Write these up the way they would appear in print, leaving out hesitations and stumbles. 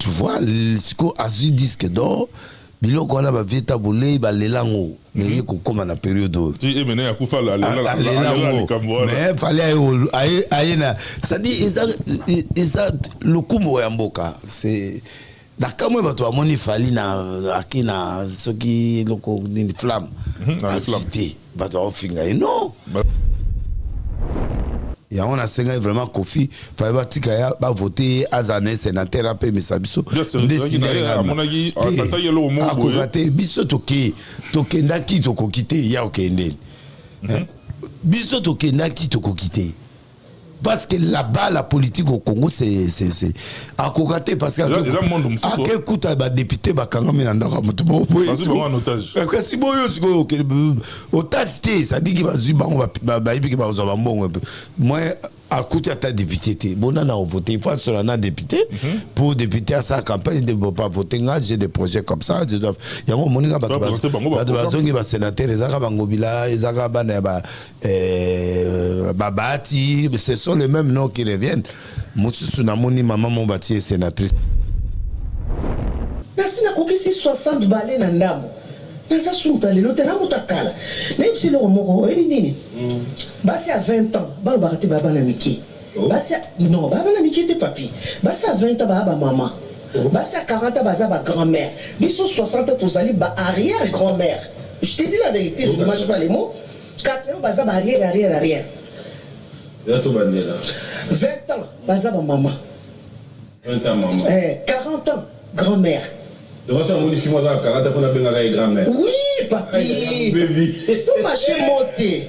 tu vois, siko azu disque d'or, biloko wana ba vita boulé ba lelango, mais comme na période. Tu es mené à Koufa la mais fallait aïe na, ça dit ça le kumo ya mboka, c'est na kamwe bato amoni fali na akina soki loko ni flamme. Na flamme. Bato ofinga non. Et on a vraiment Kofi, fallait va voter Azane sénateur après Misabiso. À mon avis, ça taille le mot. À côté, biso toke ndaki toko kite ya okende. Biso toke ndaki toko kite. Parce que là-bas, la politique au Congo, c'est à côté parce que à quel coup t'as député bakanga minanda kamutu bo en otage. Kasi boyo siko otage ça dit qu'il va zuba on va ibi ba zo ba mbongo moi à côté ta député bon on a voté il faut sur un député pour député à sa campagne de pas voter j'ai des projets comme ça je dois il y a un moninga ba zongi ba sénateur ezaka bangobila ezaka bana ba babati ce sont les mêmes noms qui reviennent mususu na moni maman mon bati sénatrice nasi na kokisi 60 balais na ndambo nasa sunta lelo tena mutakala même si le moko ebi nini basi à 20 ans balo barate baba na miki basi non baba na miki te papi basi à 20 ans baba maman basi à 40 ans baza ba grand-mère biso 60 ans tozali ba arrière grand-mère je te dis la vérité je ne mange pas les mots 4 ans baza ba arrière ya to bandela 20 ans baza ba maman 20 ans maman 40 ans grand-mère. Oui, papi. Tout marché monté.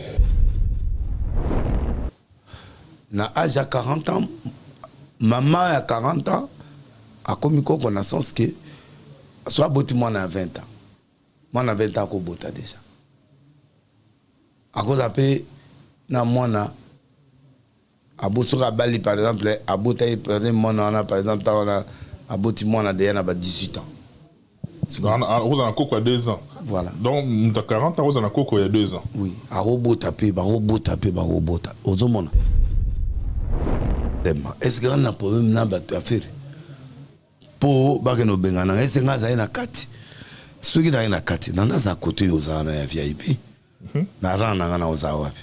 Na âge à 40 ans, maman à 40 ans, a commis connaissance que soit boti moi à 20 ans. Moi à 20 ans ko bota déjà. À cause après na moi na abosoka bali par exemple abota par exemple moi par exemple on a boti moi na déjà na 18 ans. Vous avez un coco à 2 ans. Voilà. Donc, tu as 40 ans, vous avez un coco il y a 2 ans. Oui. Un robot tapé. Ozomona. Est-ce qu'il y a un problème à faire? Pour que nous bengana, est-ce qu'il y a un kati? Ceux qui ont un kati, dans un côté, ils ont un VIP. Na rana na ozawapi.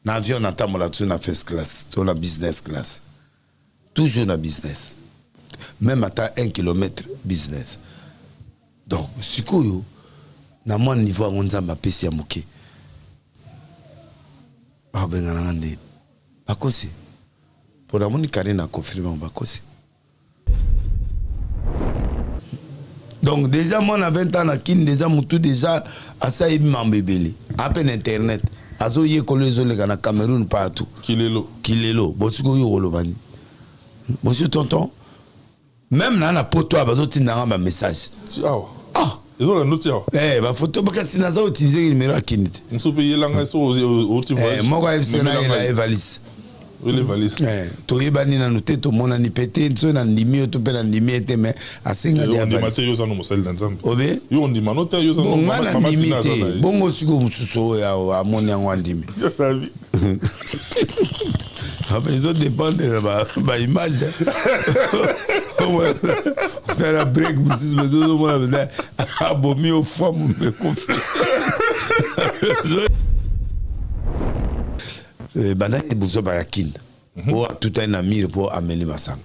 Na avion na tamola tu na first class, tu na business class. Toujours na business. Même à 1 kilomètre business. Donc, sikoyo, na mon niveau à Nzamba pesi ya moke. Ba bengana ngande. Bakosi. Pour la moni Karina confirmer bakosi. Donc déjà moi na 20 ans na kin déjà mutu déjà asa ibi mambebeli. À peine internet. Azo ye kolezo le na Cameroun partout. Kilelo. Bo sikoyo kolobani. Monsieur tonton. Même na poto abazo tinanga ba message. Ah, ils ont la note. Bah photo parce que naza utiliser le numéro kinite. On se paye l'anga au tivage. Moi quoi c'est na la valise. Les valises. To yebani na noté to mona ni pété nso na ndimi to pe na ndimi ete mais asenga dia valise. On dit matériaux ça nous mosel dans Nzambe. Obe? Yo on dit manote yo ça nous mama tina za na. Bongo siko mususo ya amoni yango ndimi. Ah ben ils ont dépendé de ma image. C'est la break mususo mais tout moi abomi au femme me confie. Bandaki buso barakin. Pour tout un ami pour amener masang.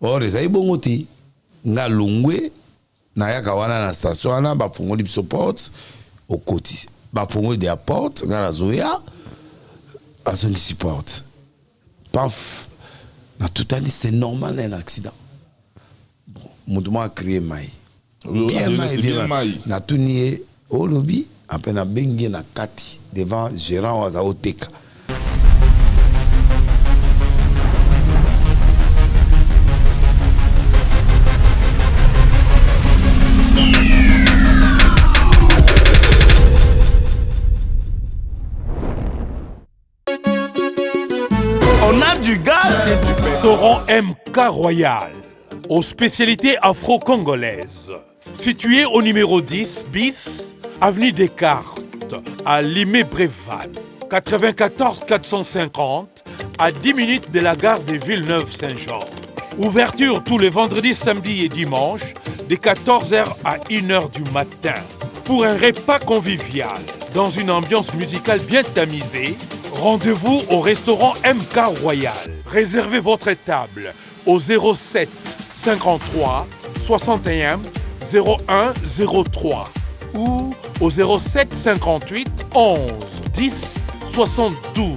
Or ça bongo ti nga lungwe na yaka wana na station na ba fungoli biso porte au côté. Ba fungoli de porte nga la zoya a son porte. Paf na tout un c'est normal un accident. Bon, mon a créé mai. Bien mai. Na tout nié au lobby après na bengi na kati devant gérant wa zaoteka. On a du gaz et du pétrole. Restaurant MK Royal, aux spécialités afro-congolaises. Situé au numéro 10 bis, avenue Descartes, à Limay-Brévannes. 94 450, à 10 minutes de la gare de Villeneuve-Saint-Georges. Ouverture tous les vendredis, samedis et dimanches, de 14h à 1h du matin. Pour un repas convivial, dans une ambiance musicale bien tamisée, rendez-vous au restaurant MK Royal. Réservez votre table au 07 53 61 01 03 ou au 07 58 11 10 72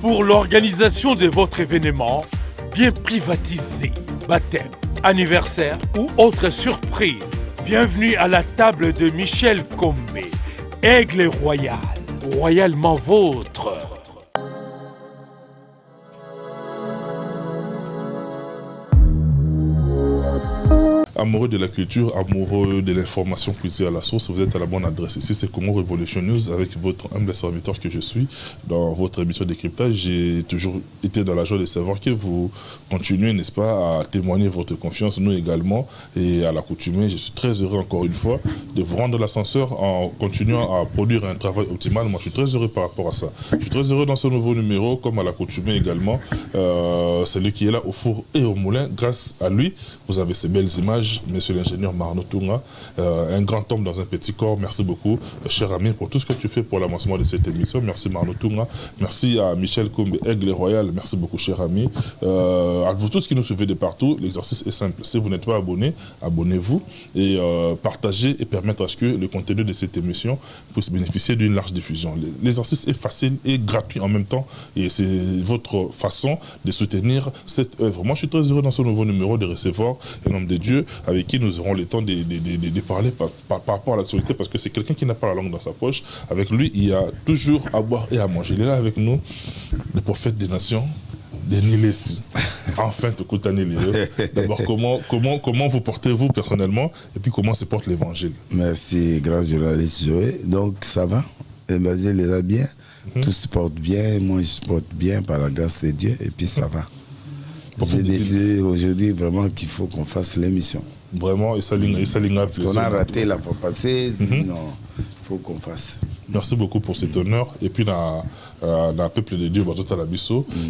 pour l'organisation de votre événement bien privatisé, baptême, anniversaire ou autre surprise. Bienvenue à la table de Michel Combé, Aigle Royal, royalement vôtre. Amoureux de la culture, amoureux de l'information puisée à la source, vous êtes à la bonne adresse. Ici, c'est Congo Revolution News avec votre humble serviteur que je suis. Dans votre émission de décryptage, j'ai toujours été dans la joie de savoir que vous continuez, n'est-ce pas, à témoigner votre confiance, nous également. Et à l'accoutumée, je suis très heureux encore une fois de vous rendre l'ascenseur en continuant à produire un travail optimal. Moi, je suis très heureux par rapport à ça. Je suis très heureux dans ce nouveau numéro, comme à l'accoutumée également. Celui qui est là au four et au moulin, grâce à lui, vous avez ces belles images. Monsieur l'ingénieur Marno Tunga, un grand homme dans un petit corps. Merci beaucoup, cher ami, pour tout ce que tu fais pour l'avancement de cette émission. Merci Marno Tunga. Merci à Michel Combé, Aigle Royal. Merci beaucoup, cher ami. À vous tous qui nous suivez de partout, l'exercice est simple. Si vous n'êtes pas abonné, abonnez-vous et partagez et permettre à ce que le contenu de cette émission puisse bénéficier d'une large diffusion. L'exercice est facile et gratuit en même temps et c'est votre façon de soutenir cette œuvre. Moi, je suis très heureux dans ce nouveau numéro de recevoir un homme de Dieu avec qui nous aurons le temps de parler par rapport à l'actualité, parce que c'est quelqu'un qui n'a pas la langue dans sa poche. Avec lui, il y a toujours à boire et à manger. Il est là avec nous, le prophète des nations, Denis Lessi. Enfin, d'abord, comment vous portez-vous personnellement, et puis comment se porte l'évangile? Merci, grand journaliste Joël. Donc, ça va? L'évangile est là bien. Tout se porte bien. Moi, je se porte bien par la grâce de Dieu, et puis ça va. J'ai décidé aujourd'hui vraiment qu'il faut qu'on fasse l'émission. Vraiment, et ça parce qu'on a raté la fois passée, non, il faut qu'on fasse. Merci beaucoup pour cet honneur. Et puis, dans le peuple de Dieu,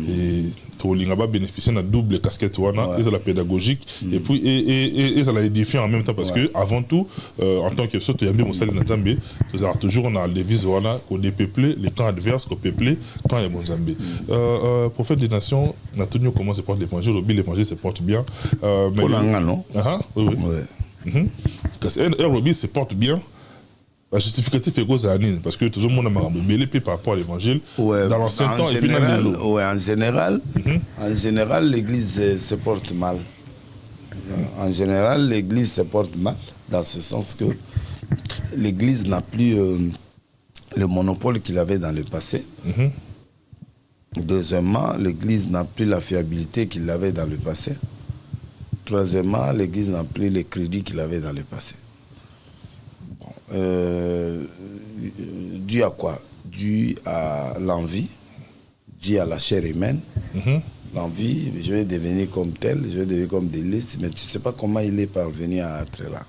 et Tolinga va bénéficier d'une double casquette, ils ont la pédagogique, et puis ils ont la édifier en même temps, parce que avant tout, en tant que soto yambi mosali na Nzambe, toujours on a la devise qu'on dépeuple les camps adverses, qu'on peuple quand il y a Nzambe. Prophète des nations, on a tenu comment se porte l'évangile, l'évangile se porte bien. Pour l'anga, non? Oui. Parce que Roby se porte bien. Le justificatif est gros à Anine, parce que tout le monde a marre par rapport à l'évangile dans l'ancien temps et puis dans les lots. Oui, en général, l'église se porte mal. En général, l'église se porte mal, dans ce sens que l'église n'a plus le monopole qu'il avait dans le passé. Deuxièmement, l'église n'a plus la fiabilité qu'il avait dans le passé. Troisièmement, l'église n'a plus les crédits qu'il avait dans le passé. Dû à quoi? Dû à l'envie, dû à la chair humaine. L'envie, je vais devenir comme tel, je vais devenir comme des listes, mais tu ne sais pas comment il est parvenu à être là.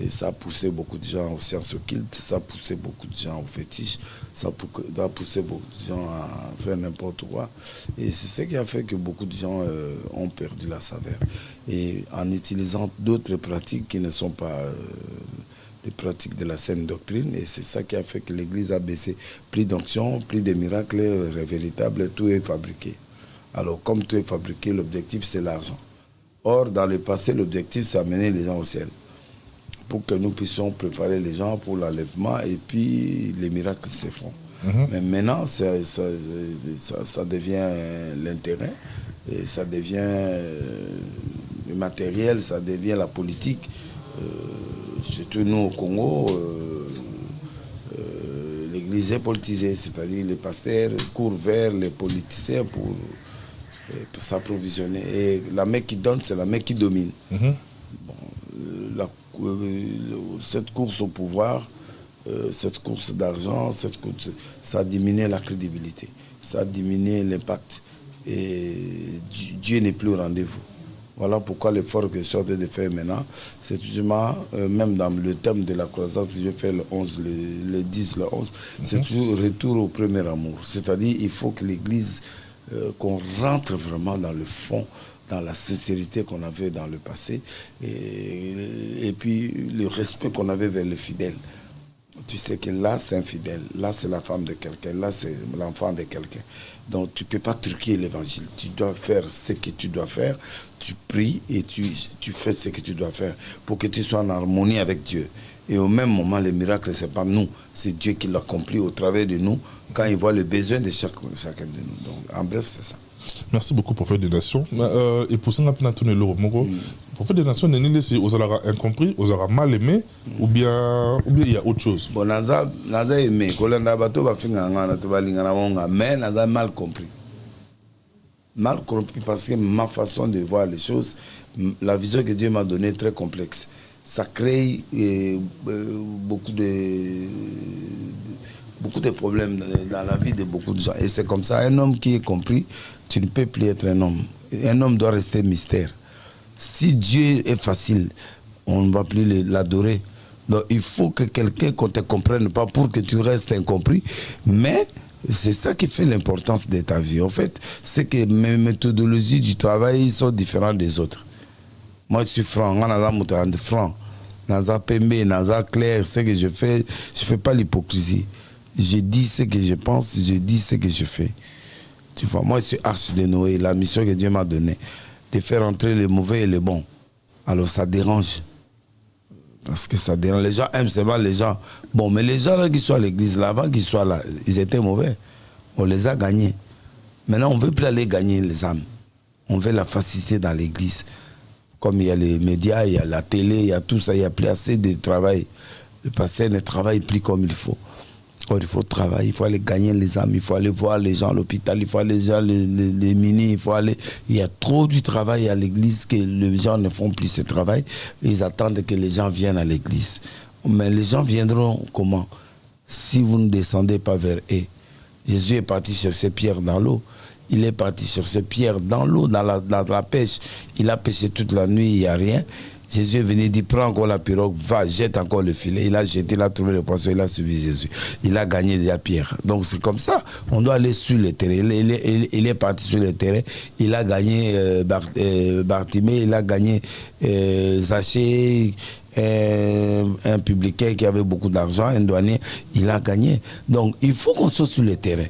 Et ça a poussé beaucoup de gens au sciences occultes, ça a poussé beaucoup de gens au fétiche, ça a poussé beaucoup de gens à faire n'importe quoi. Et c'est ce qui a fait que beaucoup de gens ont perdu la saveur. Et en utilisant d'autres pratiques qui ne sont pas les pratiques de la saine doctrine, et c'est ça qui a fait que l'Église a baissé. Plus d'onction, plus de miracles véritables, tout est fabriqué. Alors, comme tout est fabriqué, l'objectif, c'est l'argent. Or, dans le passé, l'objectif, c'est amener les gens au ciel, pour que nous puissions préparer les gens pour l'enlèvement, et puis les miracles se font. Mais maintenant, ça devient l'intérêt, et ça devient le matériel, ça devient la politique. Surtout nous au Congo, l'église est politisée, c'est-à-dire les pasteurs courent vers les politiciens pour s'approvisionner. Et la main qui donne, c'est la main qui domine. Cette course au pouvoir, cette course d'argent, ça a diminué la crédibilité, ça a diminué l'impact. Et Dieu n'est plus au rendez-vous. Voilà pourquoi l'effort que je suis en train de faire maintenant, c'est toujours, même dans le thème de la croisade que je fais le 11, le 10, le 11, c'est toujours retour au premier amour. C'est-à-dire qu'il faut que l'Église, qu'on rentre vraiment dans le fond dans la sincérité qu'on avait dans le passé et puis le respect qu'on avait vers les fidèles. Tu sais que là, c'est un fidèle, là, c'est la femme de quelqu'un, là, c'est l'enfant de quelqu'un. Donc, tu ne peux pas truquer l'évangile. Tu dois faire ce que tu dois faire. Tu pries et tu fais ce que tu dois faire pour que tu sois en harmonie avec Dieu. Et au même moment, le miracle, ce n'est pas nous, c'est Dieu qui l'accomplit au travers de nous quand il voit le besoin de chacun de nous. Donc, en bref, c'est ça. Merci beaucoup pour faire des nations. Et pour ça, on a tourné l'euro. Pour faire des nations, vous avez incompris, vous avez mal aimé, ou bien il y a autre chose. Bon, naza aimé, mais naza mal compris. Mal compris parce que ma façon de voir les choses, la vision que Dieu m'a donnée est très complexe. Ça crée beaucoup de problèmes dans la vie de beaucoup de gens. Et c'est comme ça, un homme qui est compris, tu ne peux plus être un homme. Un homme doit rester mystère. Si Dieu est facile, on ne va plus l'adorer. Donc il faut que quelqu'un qu'on ne te comprenne pas pour que tu restes incompris. Mais c'est ça qui fait l'importance de ta vie. En fait, c'est que mes méthodologies du travail sont différentes des autres. Moi, je suis franc. Je suis franc. Naza Pembe, Naza clair. Ce que je fais pas l'hypocrisie. Je dis ce que je pense, je dis ce que je fais. Tu vois, moi, je suis arche de Noé. La mission que Dieu m'a donnée, de faire entrer les mauvais et les bons. Alors, ça dérange. Parce que ça dérange. Les gens aiment seulement les gens. Bon, mais les gens là qui sont à l'église, là, avant qu'ils soient là, ils étaient mauvais. On les a gagnés. Maintenant, on ne veut plus aller gagner les âmes. On veut la facilité dans l'église. Comme il y a les médias, il y a la télé, il y a tout ça, il n'y a plus assez de travail. Le pasteur ne travaille plus comme il faut. Or, il faut travailler, il faut aller gagner les âmes, il faut aller voir les gens à l'hôpital, il faut aller voir les minis, il faut aller... Il y a trop du travail à l'église que les gens ne font plus ce travail. Ils attendent que les gens viennent à l'église. Mais les gens viendront comment? Si vous ne descendez pas vers eux. Jésus est parti chercher Pierre dans l'eau. Il est parti chercher Pierre dans l'eau, dans la pêche. Il a pêché toute la nuit, il n'y a rien. Jésus est venu, il dit, prends encore la pirogue, va, jette encore le filet. Il a jeté, il a trouvé le poisson, il a suivi Jésus. Il a gagné déjà Pierre. Donc c'est comme ça, on doit aller sur le terrain. Il est parti sur le terrain, il a gagné Bartimée, il a gagné Zachée, un publicain qui avait beaucoup d'argent, un douanier, il a gagné. Donc il faut qu'on soit sur le terrain.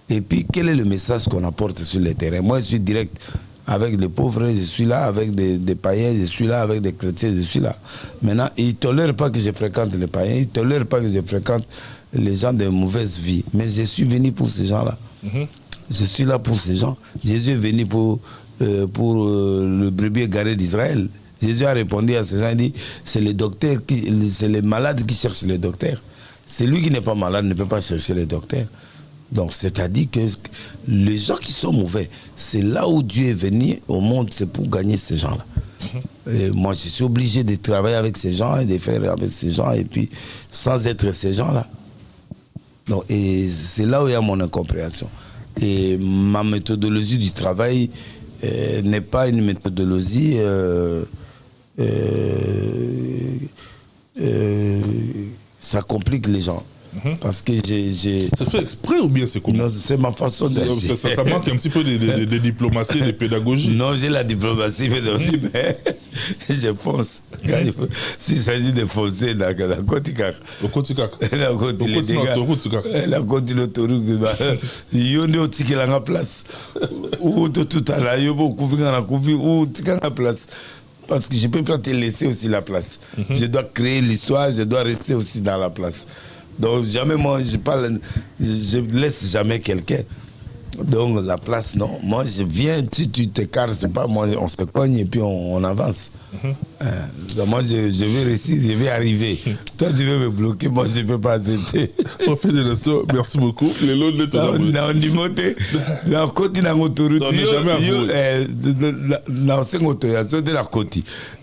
Et puis quel est le message qu'on apporte sur le terrain? Moi je suis direct. Avec les pauvres, je suis là, avec des païens, je suis là, avec des chrétiens, je suis là. Maintenant, ils ne tolèrent pas que je fréquente les païens, ils ne tolèrent pas que je fréquente les gens de mauvaise vie. Mais je suis venu pour ces gens-là. Je suis là pour ces gens. Jésus est venu pour le brebis égaré d'Israël. Jésus a répondu à ces gens, il dit, c'est les malades qui cherchent les docteurs. Celui qui n'est pas malade ne peut pas chercher les docteurs. Donc, c'est-à-dire que les gens qui sont mauvais, c'est là où Dieu est venu au monde, c'est pour gagner ces gens-là. Et moi, je suis obligé de travailler avec ces gens et de faire avec ces gens, et puis sans être ces gens-là. Donc, et c'est là où il y a mon incompréhension. Et ma méthodologie du travail n'est pas une méthodologie ça complique les gens. Parce que j'ai... C'est fait exprès ou bien c'est comment? Non, c'est ma façon d'agir. Ça manque un petit peu de diplomatie et de pédagogie. Non, j'ai la diplomatie, mais je fonce. S'il s'agit de foncer dans la Côte-Icac. Au Côte-Icac. La côte, les dégâts. La côte, l'autoroute. Il y a une autre qui est en place. Ou tout à l'heure, il y a beaucoup de place. Parce que je ne peux pas te laisser aussi la place. Je dois créer l'histoire, je dois rester aussi dans la place. Donc jamais moi je laisse jamais quelqu'un. Donc la place non. Moi je viens, si tu t'écartes pas, moi on se cogne et puis on avance. Donc moi je vais réussir, je vais arriver. Toi tu veux me bloquer, moi je ne peux pas accepter. On fait des nations, merci beaucoup. Les lots de on dit monter. La côte dans l'autoroute. On n'est jamais à vous. De la côte.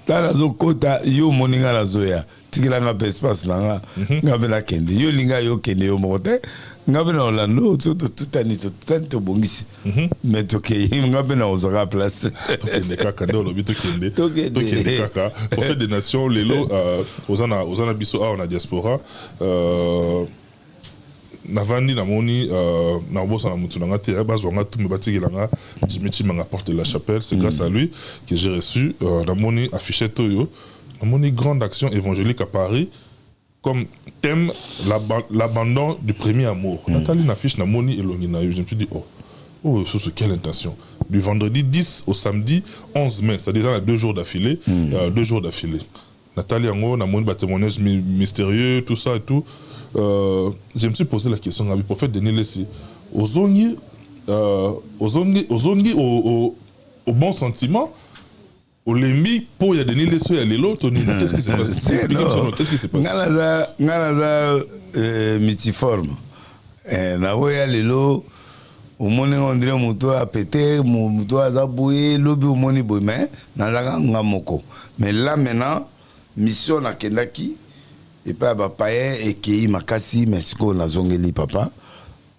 Dans la côte, yo moninga la zoya. Tikila nga espace là nga bela kende yo linga yo kende yo mote nga bela olando tout ani tout bongisi mais to ke nga bela ozoka place to kende kaka ndo lo bito kende kaka pour faire des nations lelo ozana biso a on a diaspora Navandi namoni na bossa na mutu nanga te bazwanga tout me batikilanga Jimmy manga porte de la chapelle, c'est grâce à lui que j'ai reçu namoni affiché toyo namoni grande action évangélique à Paris comme thème l'abandon du premier amour. Nathalie n'affiche namoni elongi na yo, je me suis dit oh sur quelle intention. Du vendredi 10 au samedi 11 mai, c'est-à-dire 2 jours d'affilée, 2 jours d'affilée. Nathalie Ango, namoni ba témoignage mystérieux, tout ça et tout. Je me suis posé la question à prophète Denis Lessi. Aux zongi au bon sentiment, au lembi pour y a Denis Lessi et l'élo, qu'est-ce qui s'est passé? Qu'est-ce qui s'est passé? Ngalaza multiforme. Na voya l'élo, au monde on dirait moto a pété, moto a zaboué, lobi au monde boy mais na ngamoko. Mais là maintenant, mission na kendaki. Et puis, papa et qui makasi Mexico na zongeli papa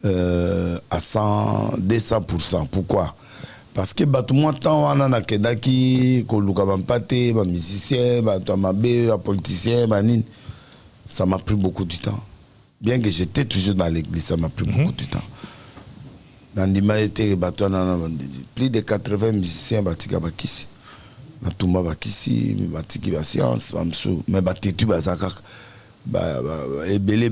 à 200%. Pourquoi? Parce que tout le monde temps on a kedaki koluka bampate, ba musicien, ba tomabe, ba politicien, ba nin. Ça m'a pris beaucoup de temps. Bien que j'étais toujours dans l'église, ça m'a pris beaucoup de temps. Dans Dima était plus de 80 musiciens batika bakisi. Na tumba bakisi, batiki ba science, mais batetu bazaka. Belé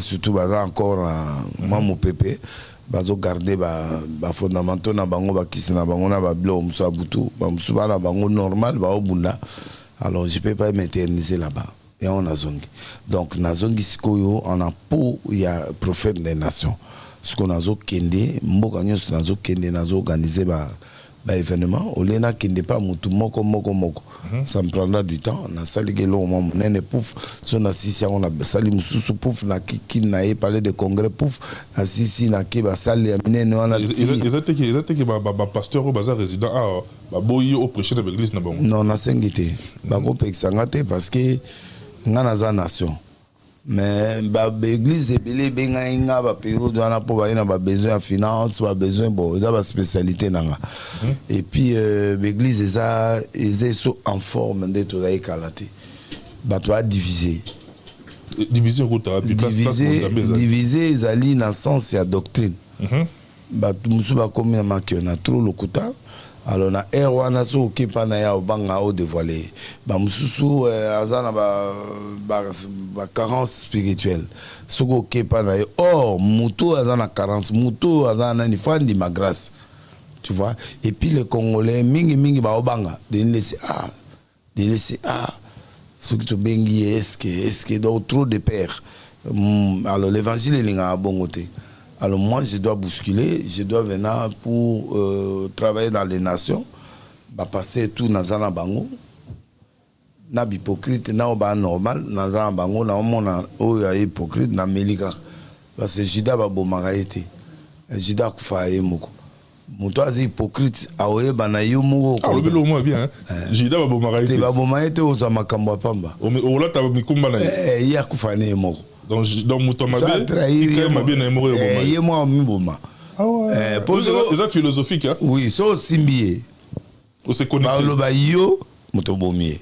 surtout encore moi mon pépé bazo garder fondamentaux na bango bakisi na bango na ba blo musa butu ba musa na bango normal ba obunda. Alors je peux pas m'éterniser là-bas et on a zongi. Donc na zongi sikoyo on a pour il y a prophète des nations. Ce qu'on a zo kende mboka nyos na zo kende na zo organiser ba événement au lena qui n'est pas moko ça me prendra du temps na sali gelo mon nene pouf son assisi on a sali mususu pouf na ki na e parler de congrès pouf assisi na ki ba sali nene on a ils étaient ba pasteur au bazar résident ba boyi au prêcher de l'église na bango non na sengité ba ko pexangate parce que ngana za nation mais l'église est belé benga inga ba période wana po ba ina ba besoin de finance ba besoin bon ça ba spécialité nanga et puis l'église est so en forme de to za kalate ba to a diviser diviser ezali na sens ya doctrine ba musu ba komi na makio na trop lokuta. Alors na wana so ki pa na ya obanga o dévoiler ba mususu azana ba carence spirituelle soko ki pa na muto azana carence muto azana ni fandi ma grâce tu vois. Et puis les Congolais mingi ba obanga de laisser ce qui te bengi est-ce que donc trop de pères. Alors l'évangile est linga bongoté. Alors moi, je dois bousculer, je dois venir pour travailler dans les nations, passer tout dans un bango, na hypocrite, na oba normal, dans un bango, na omona oya hypocrite, na melika, parce que jida ba bomaraete, jida kufaye moko. Moto azi hypocrite, aoye bana yo moko. Ah, le belo moi bien, jida ba bomaraete. Te ba bomaraete oza makambo pamba. O la ta mikumba na. Ya kufane moko. Donc Moutomabe, c'est quand même bien aimé. Et moi, Miboma. Ah ouais. C'est philosophique, hein? Oui, c'est aussi bien. On se connecte. Bah, yo, Moutobomier.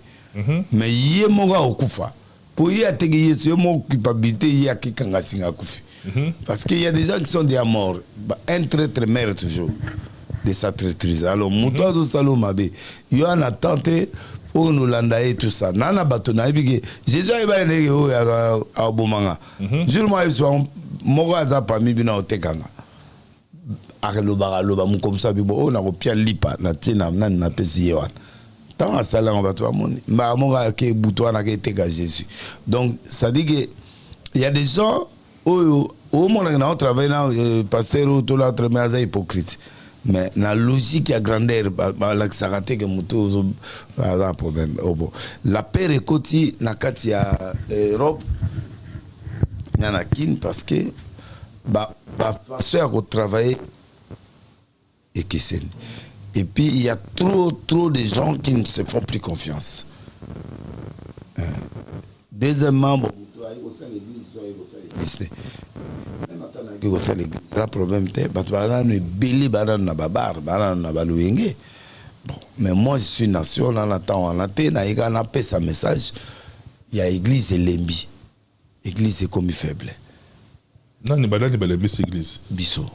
Mais yé monga okufa. Pour y atteindre ce mon culpabilité, il y a qui kangasinga kufi. Parce qu'il y a des gens qui sont déjà morts. Un traître meurt toujours de sa traîtrise. Alors, Moutoa do Salomabe, il y a une attente. Pour nous landaye tout ça nana batona ebike Jésus eba ndeke o ya abomanga jour moi moko aza parmi bina otekanga akaloba mu comme ça bibo na ko pia lipa na tina nani na pesi yewa tant asala on va toi moni mba monga ke buto na ke teka Jésus. Donc ça dit que il y a des gens au monde na travail na pasteur tout l'autre mais aza hypocrite. Mais la logique à grandeur, la sarate que muto a problème. La paix est côté na katia Europe, nanakin parce que façon à travailler et qui c'est. Et puis il y a trop de gens qui ne se font plus confiance. Deuxièmement, bon, ça problème mais moi je suis nation là on a fait sa message il y a église et lembi église est comme faible Non, il y a des églises. Bisso.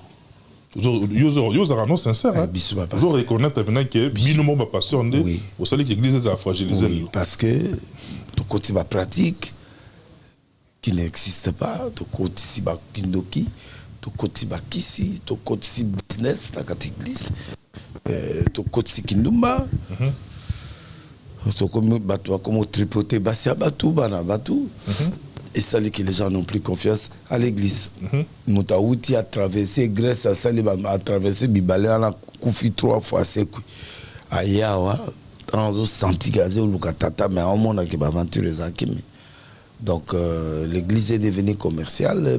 Vous avez sincère. Vous reconnaissez maintenant que minimum va passer en deux. Vous savez que l'église est fragilisée. Oui, parce que tout côté de pratique qui n'existe pas, tout côté de kindoki, tout côté de kisi, tout côté de business dans cette église, tout côté de kindumba, tout comme tripoter basia batou, bana batou. Et ça dit que les gens n'ont plus confiance à l'église. Moutaouti a traversé Grèce, a traversé Bibalé, a koufi 3 fois c'est Ayawa, on a senti gazé ou Lukatata, mais on a qui aventure les akimi. Donc l'église est devenue commerciale.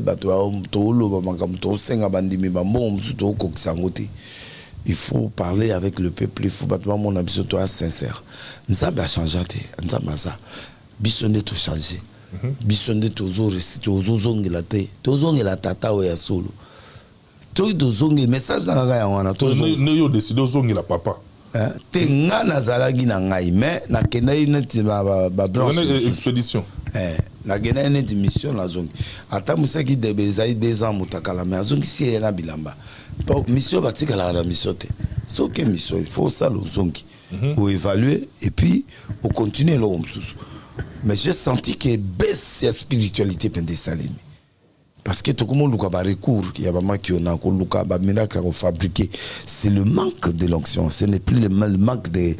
Il faut parler avec le peuple, il faut mon ambition sincère. Nous avons changé, nous avons ça. Bisonné tout changé. Bisonné tout zongé la tête, tout zongé la tata ou ya solo. Tout zongé message dans la gaïa. Nous avons décidé de zongé la papa. Te nga nazalaki na ngai mais nakendaki neti branche expédition nakendaki neti mission nazongi ata mosaki debe ezali 2 ans motakala mais azongisi ye na bilamba mission batikalaka na mission te soki mission il faut osala ozongi oévaluer et puis ocontinue eloko mosusu mais j'ai senti que baisse ya spiritualité mpe nde esalemi. Parce que tout le monde a recours, il y a des qui ont des miracles à fabriquer. C'est le manque de l'onction, ce n'est plus le manque de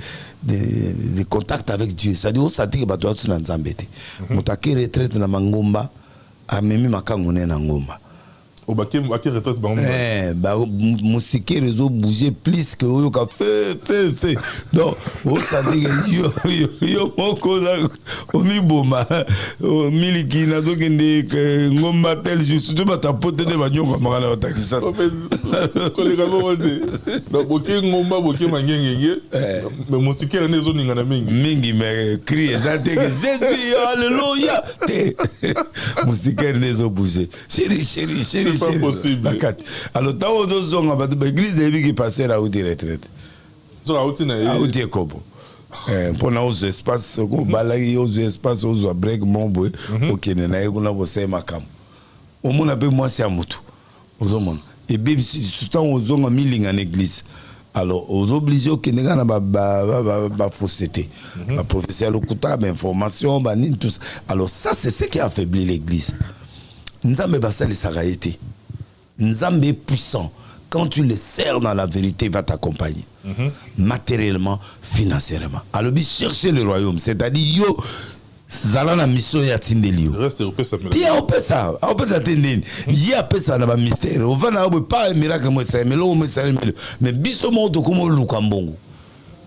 contact avec Dieu. C'est-à-dire que ça dit que tu as un zambete. Motaki retraite na mangomba, a memi makangone na ngomba. Au baquet retraite bangomba. Musique réseau bouger plus que yo ka fait. Donc, ça dit que yo moko za omi boma miliki na zokende ngomba tel juste tu bata pote de banyoko makala otakisa. Kolega bonde. Donc boké ngomba boké mangengenge. Mais musique rezo ninga na mingi mais crie ça dit que Jésus alléluia. Musique rezo bouger. Chérie pas possible. Alors, tant aux autres, l'église est passée à la retraite. À Kobo. Pour nos espaces, aux espaces, aux break, mon boy, ok, n'a makam. Au moins, moi, c'est un moutou. Aux hommes. Et bien, tout aux hommes, milling en église. Alors, aux obligés, ok, n'est pas fausseté. La professeur Lokuta, information, tout ça. Alors, ça, c'est ce qui a affaibli l'église. Nzambe basali sagaïté. Nzambe est puissant. Quand tu le sers dans la vérité, il va t'accompagner. Matériellement, financièrement. Alors, chercher le royaume. C'est-à-dire, yo, zalana mission ya tindelio. Le reste, ça. Il y a ça. Il y a ça dans le mystère. On va pas un miracle, mais bisomo to comme lukambongo.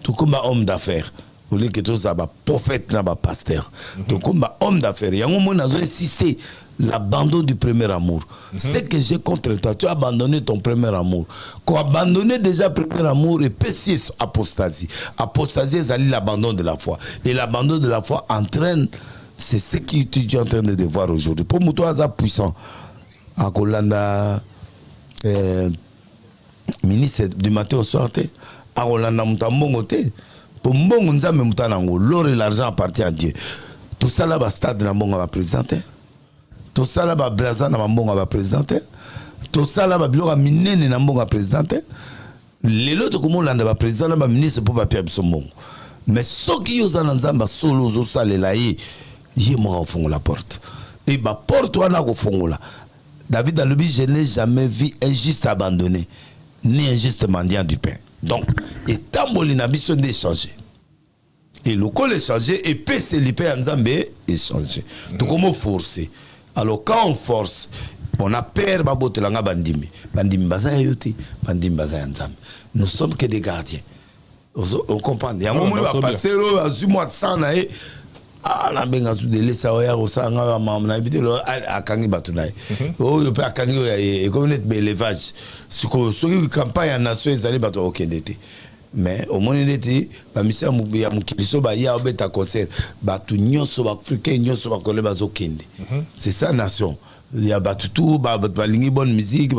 To comme homme d'affaires. Vous voulez que tout ça va prophète, va pasteur. To comme homme d'affaires. Il y a un moment où on a insisté. L'abandon du premier amour. C'est que j'ai contre toi. Tu as abandonné ton premier amour. Quand abandonner déjà le premier amour et péché apostasie. Apostasie, c'est l'abandon de la foi. Et l'abandon de la foi entraîne, c'est ce que tu es en train de voir aujourd'hui. Pour moi, toi, c'est puissant. À Kolanda, ministre du matin au soir, à Kolanda, Moutamongote. Pour Mbongo, nous avons Moutanango. L'or et l'argent appartient à Dieu. Tout ça là, stade de Mbongo va présenter. Tout ça là, Brazza na mbongo va présidenter. Tout ça là, biloko minene na mbongo va présidenter. Les autres comme on l'a président na ministre pour papier bisombo. Mais ceux qui ont en Nzamba solo zo sale là yi moi au fond la porte. Et ba porte wana au fond là. David a dit je n'ai jamais vu un juste abandonné ni un juste mendiant du pain. Donc et tamboli na biso d'échanger. Et le col est changé et PC l'IP Nzambe est changé. Donc comment forcer? Alors quand on force, on a peur babotelanga bandimi. Bandimi bazaya yote, bandimi bazaya nzambe. Nous sommes que des gardiens. On comprend. Il y a un moment où pasteur a su moi de ça na e ah na benga su de lesa oya ko sa nga mam na bitelo akangi batunai. Oh yo pe akangi et comme net élevage. Ce que campagne nation ezali bato okendete. Mais au moment où ba misa ya mukiliso ba ya obeta concert ba tu nyonso ba africain nyonso ba kole ba zokende. C'est ça nation. Il y a tout, bonne musique,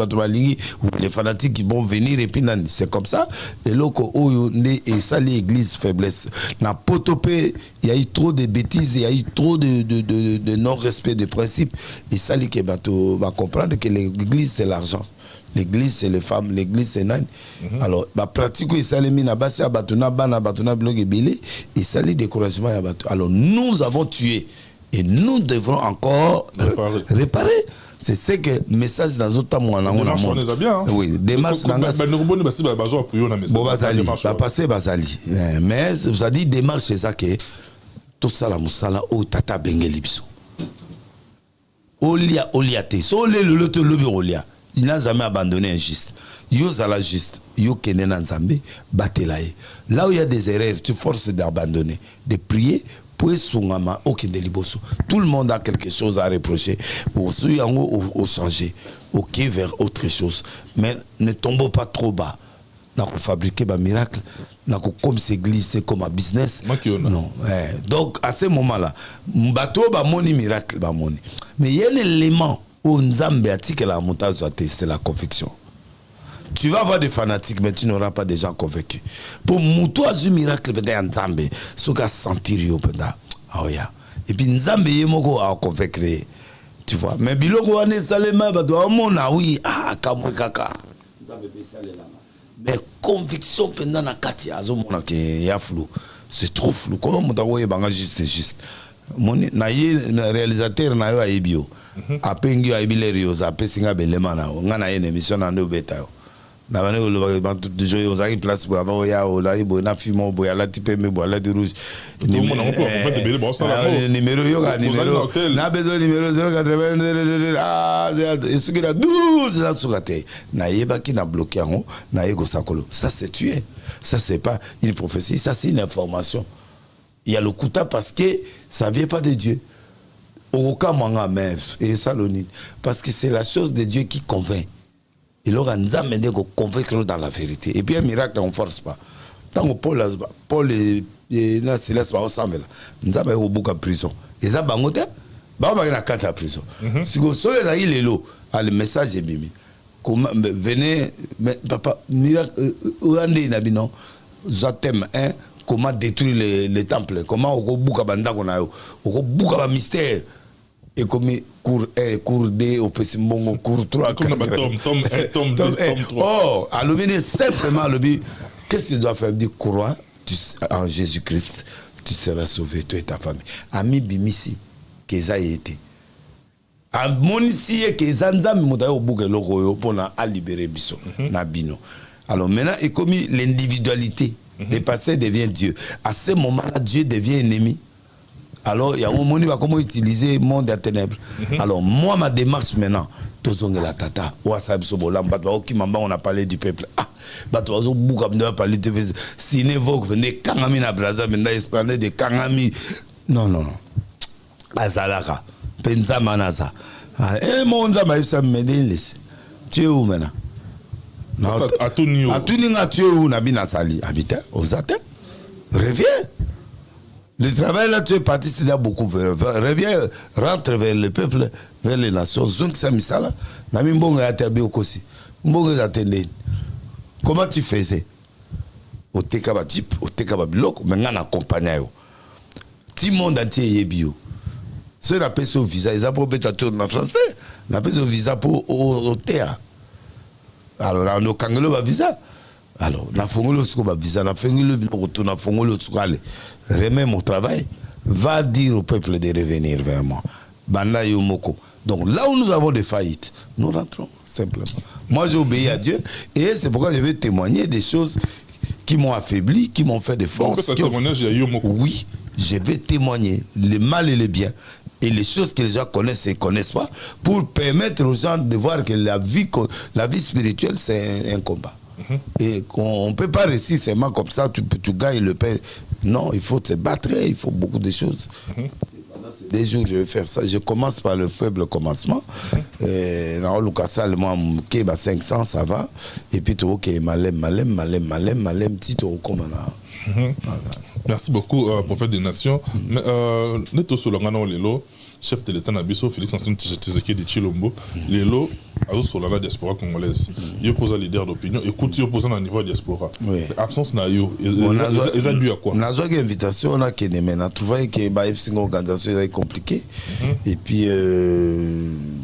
les fanatiques qui vont venir et puis c'est comme ça. Et là, et ça, l'église faiblesse. Dans Potopé, il y a eu trop de bêtises, il y a eu trop de non-respect des principes. Et ça, les va comprendre que l'église, c'est l'argent. L'église, c'est les femmes, l'église, c'est nani. Alors, pratique, ça les mis à base, à batona, blog et billet, et ça les découragements. Alors, nous avons tué. Et nous devrons encore réparer. C'est ce que le message dans autres mois. On les a bien. Oui, démarche. Bon, passer Basali. Mais ça dit démarche, c'est ça que tout ça, la moussala, au tata bengelipso. Olia, oliate. So le bureau, il n'a jamais abandonné un juste. Yo zala juste. Yo kenen nzambe, batelaye. Là où il y a des erreurs, tu forces d'abandonner, de prier. Tout le monde a quelque chose à reprocher. Pour changer, vers autre chose. Mais ne tombons pas trop bas. Nous avons fabriqué un miracle. Nous avons comme c'est glissé comme un business. Non. Donc à ce moment-là, bateau ba moni miracle ba moni. Mais il y a l'élément où Nzambe a dit que la montagne c'est la conviction. Tu vas avoir des fanatiques, mais tu n'auras pas des gens convaincus. Pour Moutou a un miracle, peut-être Nzambe, ce qu'a senti Rio, ah oui. Et puis Nzambe yemoko a convaincre, tu vois. Mais biloko ane salema, bato amona oui, kamwe kaka. Nzambe besale lama. Mais conviction pendant na kati azo mona ke ya flou. C'est trop flou. Comment mutawoye banga juste. Moni na ye réalisateur na yo aibio. Apengi aibile Rio, apesinga belema na. Ngana ye émission na ndo beta yo. Na bane le jour aux arrive place pour avoir ya au là il na fimo boya la type me boya la de rouge numéro yo numéro na besoin numéro 080 et ce qui a 12 là sur la tête na yeba qui na bloqué en na yego sakolo ça c'est tué, ça c'est pas une prophétie, ça c'est une information. Il y a le kuta parce que ça vient pas de Dieu au cas manga même et ça l'onit parce que c'est la chose de Dieu qui convainc. Il aura Nzambe de convaincre dans la vérité. Et puis un miracle, on ne force pas. Tant que Paul et Céleste vont ensemble, Nzambe est au bout de prison. Et ça, bangote, bah on va y la prison. Si vous savez, il est là, le message est bimi. Venez, papa, miracle, non, je t'aime, hein, comment détruire les temples, comment on bouge à banda qu'on a, on bouge à mystère. Et comme cours 1, cours 2, au Pessimbongo, cours 3, tome 3. Oh, alors simplement, qu'est-ce que tu dois faire? Dire crois en Jésus-Christ, tu seras sauvé, toi et ta famille. Ami Bimisi, qu'eza été. A monisi qu'eza nzambe motaye au bouge loko pour na libérer biso na bino. Alors maintenant, et comme l'individualité, le passé devient Dieu. À ce moment-là, Dieu devient ennemi. Alors, il y a un moment où comment utiliser le monde des ténèbres. Alors, moi, ma démarche maintenant, la tata, on a parlé du peuple. On a parlé du peuple. Si ne vous venez Kangami na Braza, maintenant, esplanade de Kangami. Non. Azalaka. Penza Manaza. Et mon zama, ça me dit, tu es où maintenant? À tout niveau. À tout niveau, tu es où? Nabina Sali. Habite, aux athées. Reviens. Le travail là, tu es parti, c'est déjà beaucoup. Reviens, rentre vers le peuple, vers les nations. Zunk Samisala, Nami Mbonga Atabi Okosi. Mbonga Atende. Comment tu faisais? Au Tekaba Jeep, au Tekaba Bloc, maintenant on accompagne. Tout le monde entier est bio. Ceux qui appellent au visa, ils ont pour mettre en français. Ils appellent au visa pour au théâtre. Alors, on a Kangolo visa. Alors, na fongolo suko visa, na fongolo retour, na fongolo suko aller. Remets mon travail, va dire au peuple de revenir vers moi. Banda Yomoko. Donc là où nous avons des faillites, nous rentrons simplement. Moi j'ai obéi à Dieu et c'est pourquoi je vais témoigner des choses qui m'ont affaibli, qui m'ont fait des forces. Oui, je vais témoigner le mal et le bien. Et les choses que les gens connaissent et ne connaissent pas, pour permettre aux gens de voir que la vie spirituelle, c'est un combat. Et on ne peut pas réussir seulement comme ça, tu gagnes le pain. Non, il faut te battre, il faut beaucoup de choses. Pendant ces 2 jours, je vais faire ça. Je commence par le faible commencement. Dans le cas, moi, 500, ça va. Et puis, tu vois, malem, petit, tu Merci beaucoup, prophète des nations. Mais, chef de l'État Nabiso, Félix Antoine Tshisekedi Tshilombo, Lelo, sur la diaspora congolaise. Il y a leader d'opinion, écoute, il y a un niveau de diaspora. Absence n'a eu. Ils ont dû à quoi? On a eu une invitation, on a trouvé que une organisation est compliquée. Et puis,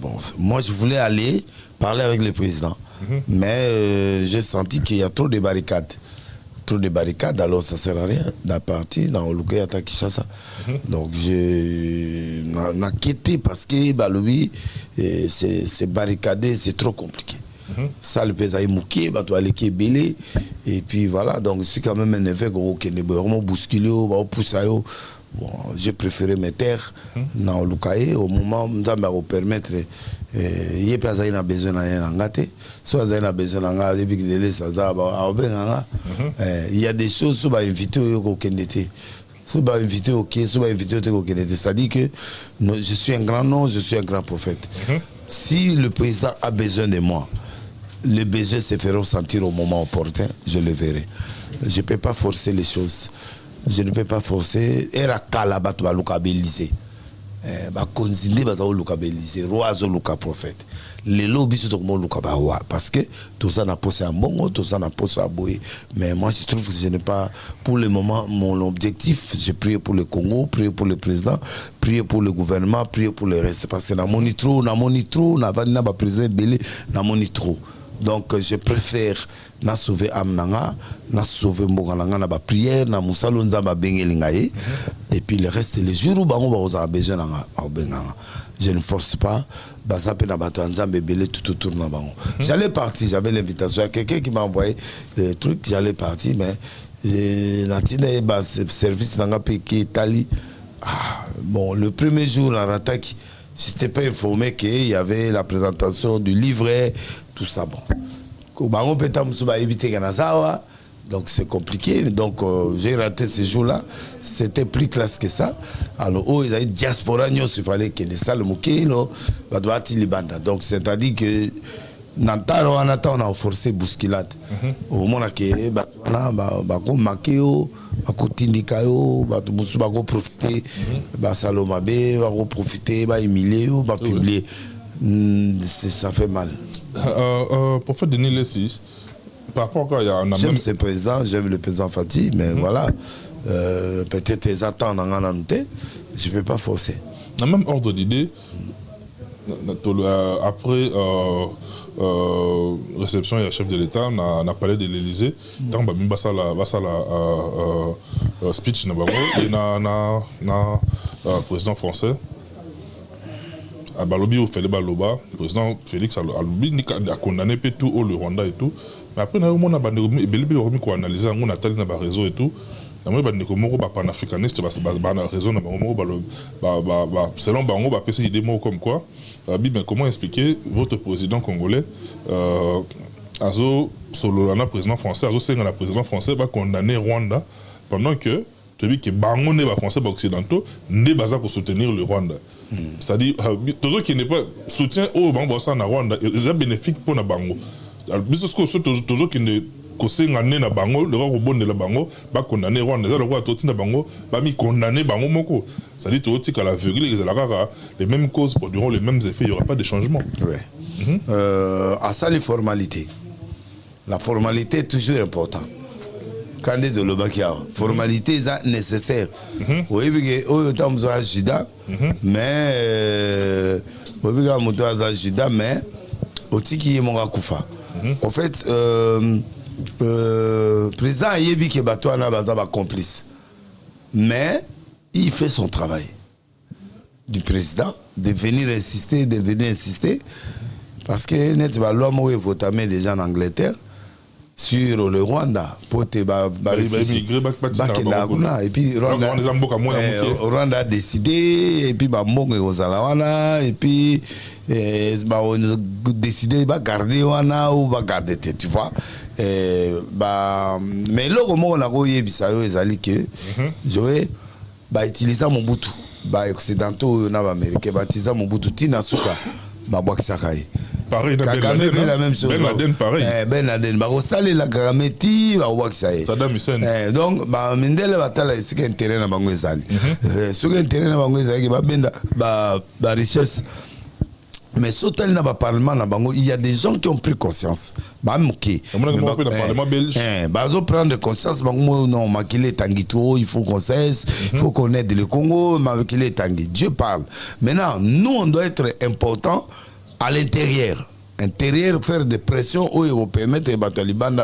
bon, moi je voulais aller parler avec le président. Mais j'ai senti qu'il y a trop de barricades. Alors ça ne sert à rien de partir dans le Luka à Kinshasa. Donc j'ai quitté parce que c'est barricadé, c'est trop compliqué. Ça le pays mouké, bah tu aller qui belé et puis voilà, donc c'est quand même un effet qui est vraiment bousculé, bah pousser. Bon, j'ai préféré me taire dans le Lukaï au moment où ça m'a permettre il y a pas besoin de soit besoin il y a des choses qui sont invitées au Kennedy. C'est-à-dire que je suis un grand nom, je suis un grand prophète. Si le président a besoin de moi, les besoins se feront sentir au moment opportun, je le verrai. Je ne peux pas forcer les choses. Je ne peux pas forcer. Era kalaba tu vas localiser. Ba konzinde ba za localiser. Roi zo luka prophète. Les lobbies sont comme luka ba wa parce que tout ça n'a pas un bon, tout ça n'a pas un boy. Mais moi je trouve que je n'ai pas pour le moment mon objectif. J'ai prié pour le Congo, prié pour le président, prié pour le gouvernement, prié pour le reste parce que na monitro, na va ba président belé na monitro. Donc je préfère na sauver amnanga, na sauver mbokananga na ba prière, na musalo nzamba bengelingaye et puis le reste les jours où bango ba besoin nanga benga. Je ne force pas, baza pe na bato nzambe belé tout autour na bango. J'allais partir, j'avais l'invitation à quelqu'un qui m'a envoyé le truc, j'allais partir mais na tina ba service nanga pe ki Italie. Bon, le premier jour la attaque, j'étais pas informé qu'il y avait la présentation du livret, tout ça bon. Donc c'est compliqué. Donc j'ai raté ce jour-là. C'était plus classe que ça. Alors il y a une diaspora, il fallait qu'il y ait ça le moukino, donc c'est-à-dire que Nantaro on a forcé bousculade. Au moment que bako makeo, bako tindikayo, bako profiter, basalomabe, bako profiter, ba humilier, ba publier. Ça fait mal. Pour faire Denis Lessis, par rapport à un j'aime ce président, j'aime le président Fati, mais voilà, peut-être les attentes en annoté, je ne peux pas forcer. Dans le même ordre d'idée, après réception et chef de l'État, on a parlé de l'Élysée, tant que la speech, il y a un président français. Balobi ou Félix Baloba, le président Félix a condamné tout le Rwanda et tout. Mais après, on a analysé, on a talé dans le réseau et tout. On a dit que les panafricanistes, selon Bango, il y a des mots comme quoi. Comment expliquer votre président congolais, le président français, le président français va condamner Rwanda pendant que que Bango n'est pas français, pas occidentaux, n'est pas pour soutenir le Rwanda. C'est-à-dire, tout ce qui n'est pas soutien au Bango en Rwanda, c'est bénéfique pour le Bango. Tout ce qui n'est pas Bango, le roi bon de la Bango, va condamner Rwanda. Le roi Toti na Bango, va condamner Bango Moko. C'est-à-dire qu'à l'aveugle, les mêmes causes produiront les mêmes effets, il n'y aura pas de changement. Oui. À ça, les formalités. La formalité est toujours importante. Quand on est de l'Obakia, formalité est nécessaire. Oui, parce que on a Juda, mais aussi qui est mon Koufa. En fait, président Yebi qui est battu en Abaza complice, mais il fait son travail du président de venir insister, parce que net l'homme où il faut t'amener déjà en Angleterre. Sur le Rwanda pour te et puis Rwanda a décidé et puis et puis on a décidé de garder Wana ou de garder, tu vois. Mais là comment on a eu que je vais utiliser mon boutou occidentaux na américain utiliser mon boutou tina suka Pareil, Kagame fait la même chose. Ben Laden, pareil. Ben Laden. Bakosali la Kagame ti, ça y est. Saddam Hussein. Donc, Mindele Batala, c'est qu'un terrain à Bango Ezali. Ce qu'un terrain à Bango Ezali, qui va bien la richesse. Mais surtout dans le Parlement, il y a des gens qui ont pris conscience. Ils ont pris conscience. Non, Makile Tanguy trop, il faut qu'on cesse, il faut qu'on aide le Congo. Makile Tanguy, Dieu parle. Maintenant, nous, on doit être important à l'intérieur. Intérieur, faire des pressions pour permettre aux talibans de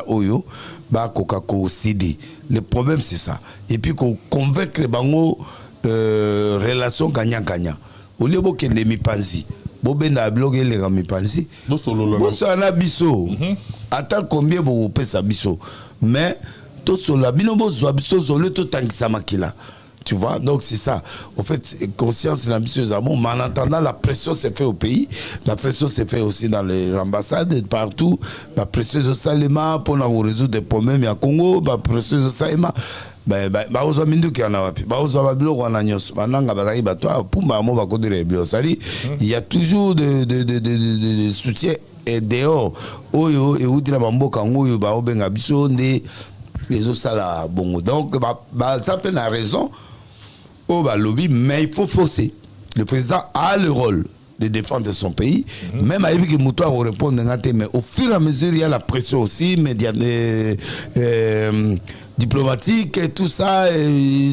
céder. Le problème, c'est ça. Et puis, qu'on convaincre les bango relation gagnant-gagnant. Au lieu de les mipanzi. Bobenda blogué les rami pansi. Bosso ana biso. Attends combien vous payez ça biso. Mais tout cela bino bosso biso zolo tout tangisa makila. Tu vois, donc c'est ça. En fait, conscience et l'ambition amour. Mais en attendant, la pression s'est faite au pays. La pression s'est faite aussi dans les ambassades et partout. La pression de Salema pour nous résoudre des problèmes à Congo. La pression de Salema. Il y a toujours de soutien et dehors. Donc, ça peut la raison. Lobby, mais il faut forcer. Le président a le rôle de défendre son pays. Même avec les moutons on répond, mais au fur et à mesure, il y a la pression aussi, diplomatique et tout ça.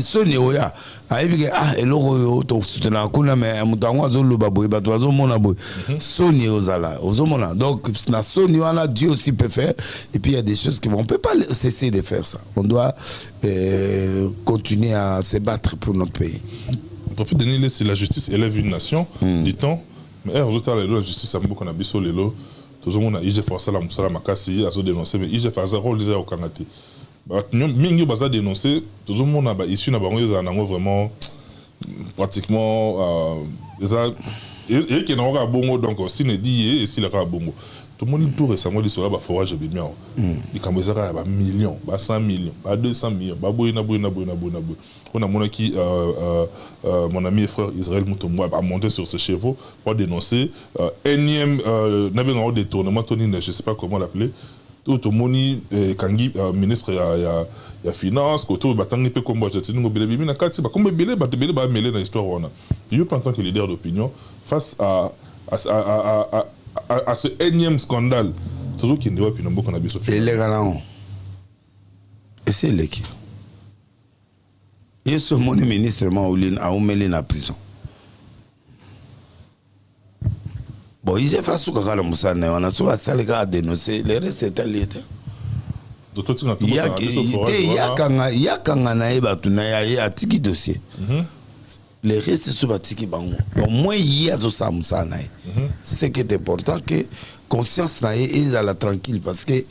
Soni oya. Et l'euro, soutenir kuna mais mutango azolo baboy, batoazo mona boy. Soni ozala, ozomona. Donc na Soni wana Dieu aussi peut faire. Et puis il y a des choses qu'on ne peut pas cesser de faire ça. On doit continuer à se battre pour notre pays. On profite de dire si la justice élève une nation, dit-on. Mais la justice a beaucoup de choses. Tout le monde a IGF Forsala Moussala Makasi, a dénoncé, mais IGF a zéro les au Kanati. Mingi Baza dénoncé, tout le monde a issu vraiment pratiquement. Et qui n'a pas bongo, donc si ne dit et si le cas bongo. Tout le monde tout récemment dit sur la forage de bien. Il y a millions, 100 millions, 200 millions, on a mon ami et frère Israël Moutombo a monté sur ses chevaux pour dénoncer énième détournement, je ne sais pas comment l'appeler. Tout le monde Kangi ministre il y a finance, côté batangi pe combat je ngo bele bimi na kati ba comme bele ba bele ba mêler dans l'histoire on a. Je en tant que leader d'opinion face à ce énième scandale. Toujours qui ne doit plus nombreux qu'on a bien et les galants. Et c'est l'équipe. Et ce mon ministre a oumeli na prison. Bon, il s'est fait sous Kakala Moussa, on a souvent ça les gars à dénoncer, le reste est allé. Il y a Kangana et Batuna, il y a Tiki dossier. Les restes sont Tiki Bango. Au moins, il y a Zosa Moussa. C'est qui est important que conscience est à la tranquille parce que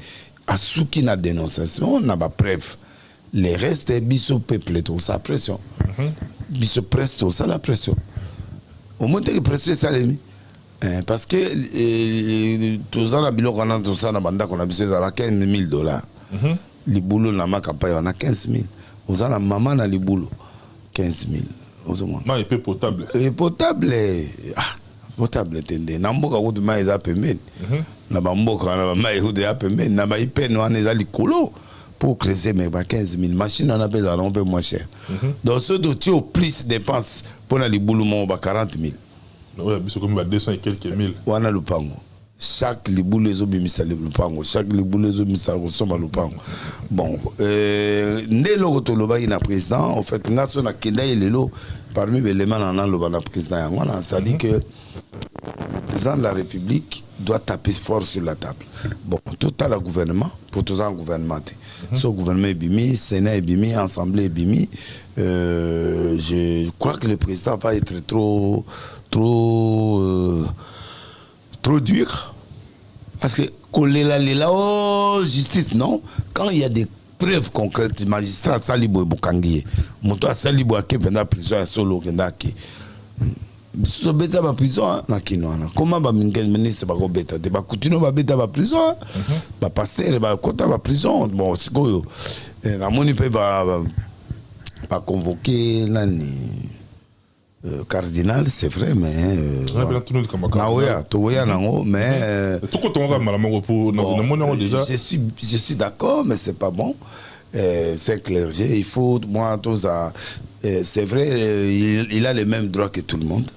à ceux qui n'a dénonciation, on n'a pas preuve. Les restes, biso peuple, tout ça, pression. Biso presto, ça la pression. Au moins, tu as pression, ça l'ennemi. Parce que tout ça, on a besoin de 15 000 $. Les boulots dans ma campagne, on a 15 000. On a la maman dans les boulots, 15 000. Non, il peut potable. Potable, potable, tende. Namboka ou de maïs à pemen. Namboka, maïs ou de à pemen. Namaï peine, on est à l'écolo. Pour creuser, mais 15 000 machines, on a besoin un peu moins cher. Donc, ceux qui ont plus de dépenses pour les boulots, on a 40 000. Oui, c'est comme 200 et quelques mille. On a le pango. Chaque liboule les obémissa le pango. Chaque liboule les obémissa ressemble le pango. Bon, né le rotoloba il a président. En fait, nous sommes à Kenda et Lelo parmi les éléments dans le président. C'est-à-dire que le président de la République doit taper fort sur la table. Bon, tout à le gouvernement, pour tout ça un gouvernement. Ce gouvernement est bimi, Sénat est bimi, Assemblée est bimi. Je crois que le président va être trop dur. Parce que oh, justice, non. Quand il y a des preuves concrètes, magistrat, Salibo et Boukangi, Moto Salibo a pendant prison à Solo, Kendaki. Si tu bêta ma prison, comment va ministre va bêta? Tu vas continuer à bêta ma prison, va pasteur va côté ma prison. Bon, c'est quoi? La monnaie peut pas convoquer l'année. cardinal, c'est vrai, mais je suis d'accord, mais c'est pas bon. C'est clergé, il faut, moi, c'est vrai, il a les mêmes droits que tout le monde.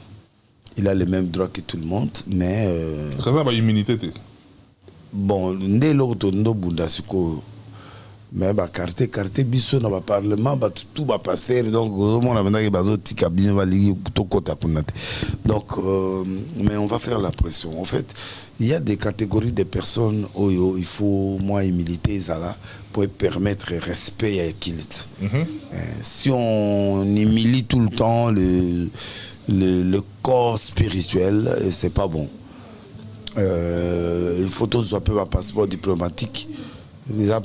Il a les mêmes droits que tout le monde, mais... Ça va immunité. Bon, dès l'autre, nous bundasiko, mais bah carte biso dans le parlement, bah tout va passer. Donc, on a maintenant que bazo tika bien va ligi tout kota kunate. Donc, mais on va faire la pression. En fait, il y a des catégories de personnes où il faut moins humilité ça pour permettre respect à équilibre. Si on humilie tout le temps le corps spirituel, c'est pas bon. Il faut tous un peu un passeport diplomatique. Non,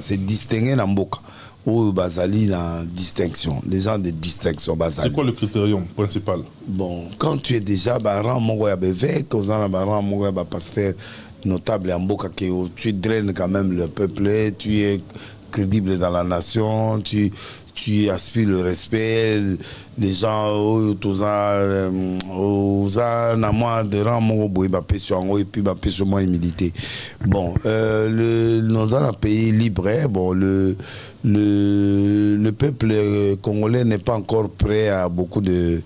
c'est distingué dans Mboka. Ou Bazali dans distinction. Les gens de distinction. C'est quoi le critérium principal? Bon, quand tu es déjà Baran Mongoya Bévec, quand on a Baran Mongoya pasteur notable en Mboka, tu draines quand même le peuple, tu es crédible dans la nation, tu aspires le respect, les gens aux amours de rang et puis sur moi humilité. Bon, nous avons un pays libre, bon, le peuple congolais n'est pas encore prêt à beaucoup de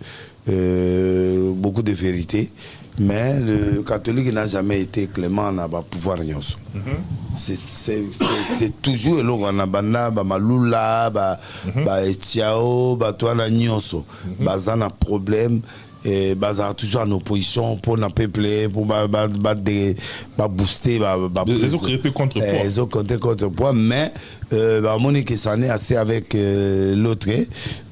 vérité, mais le catholique n'a jamais été clément dans le pouvoir. C'est toujours le Ranabana, Malula, Etiao, Toana Nyonso. Bazan a problème. Et bazar toujours en opposition pour ne peuple pour booster ils ont créé contre-poids ils ont contre-poids mais Monique s'en est assez avec l'autre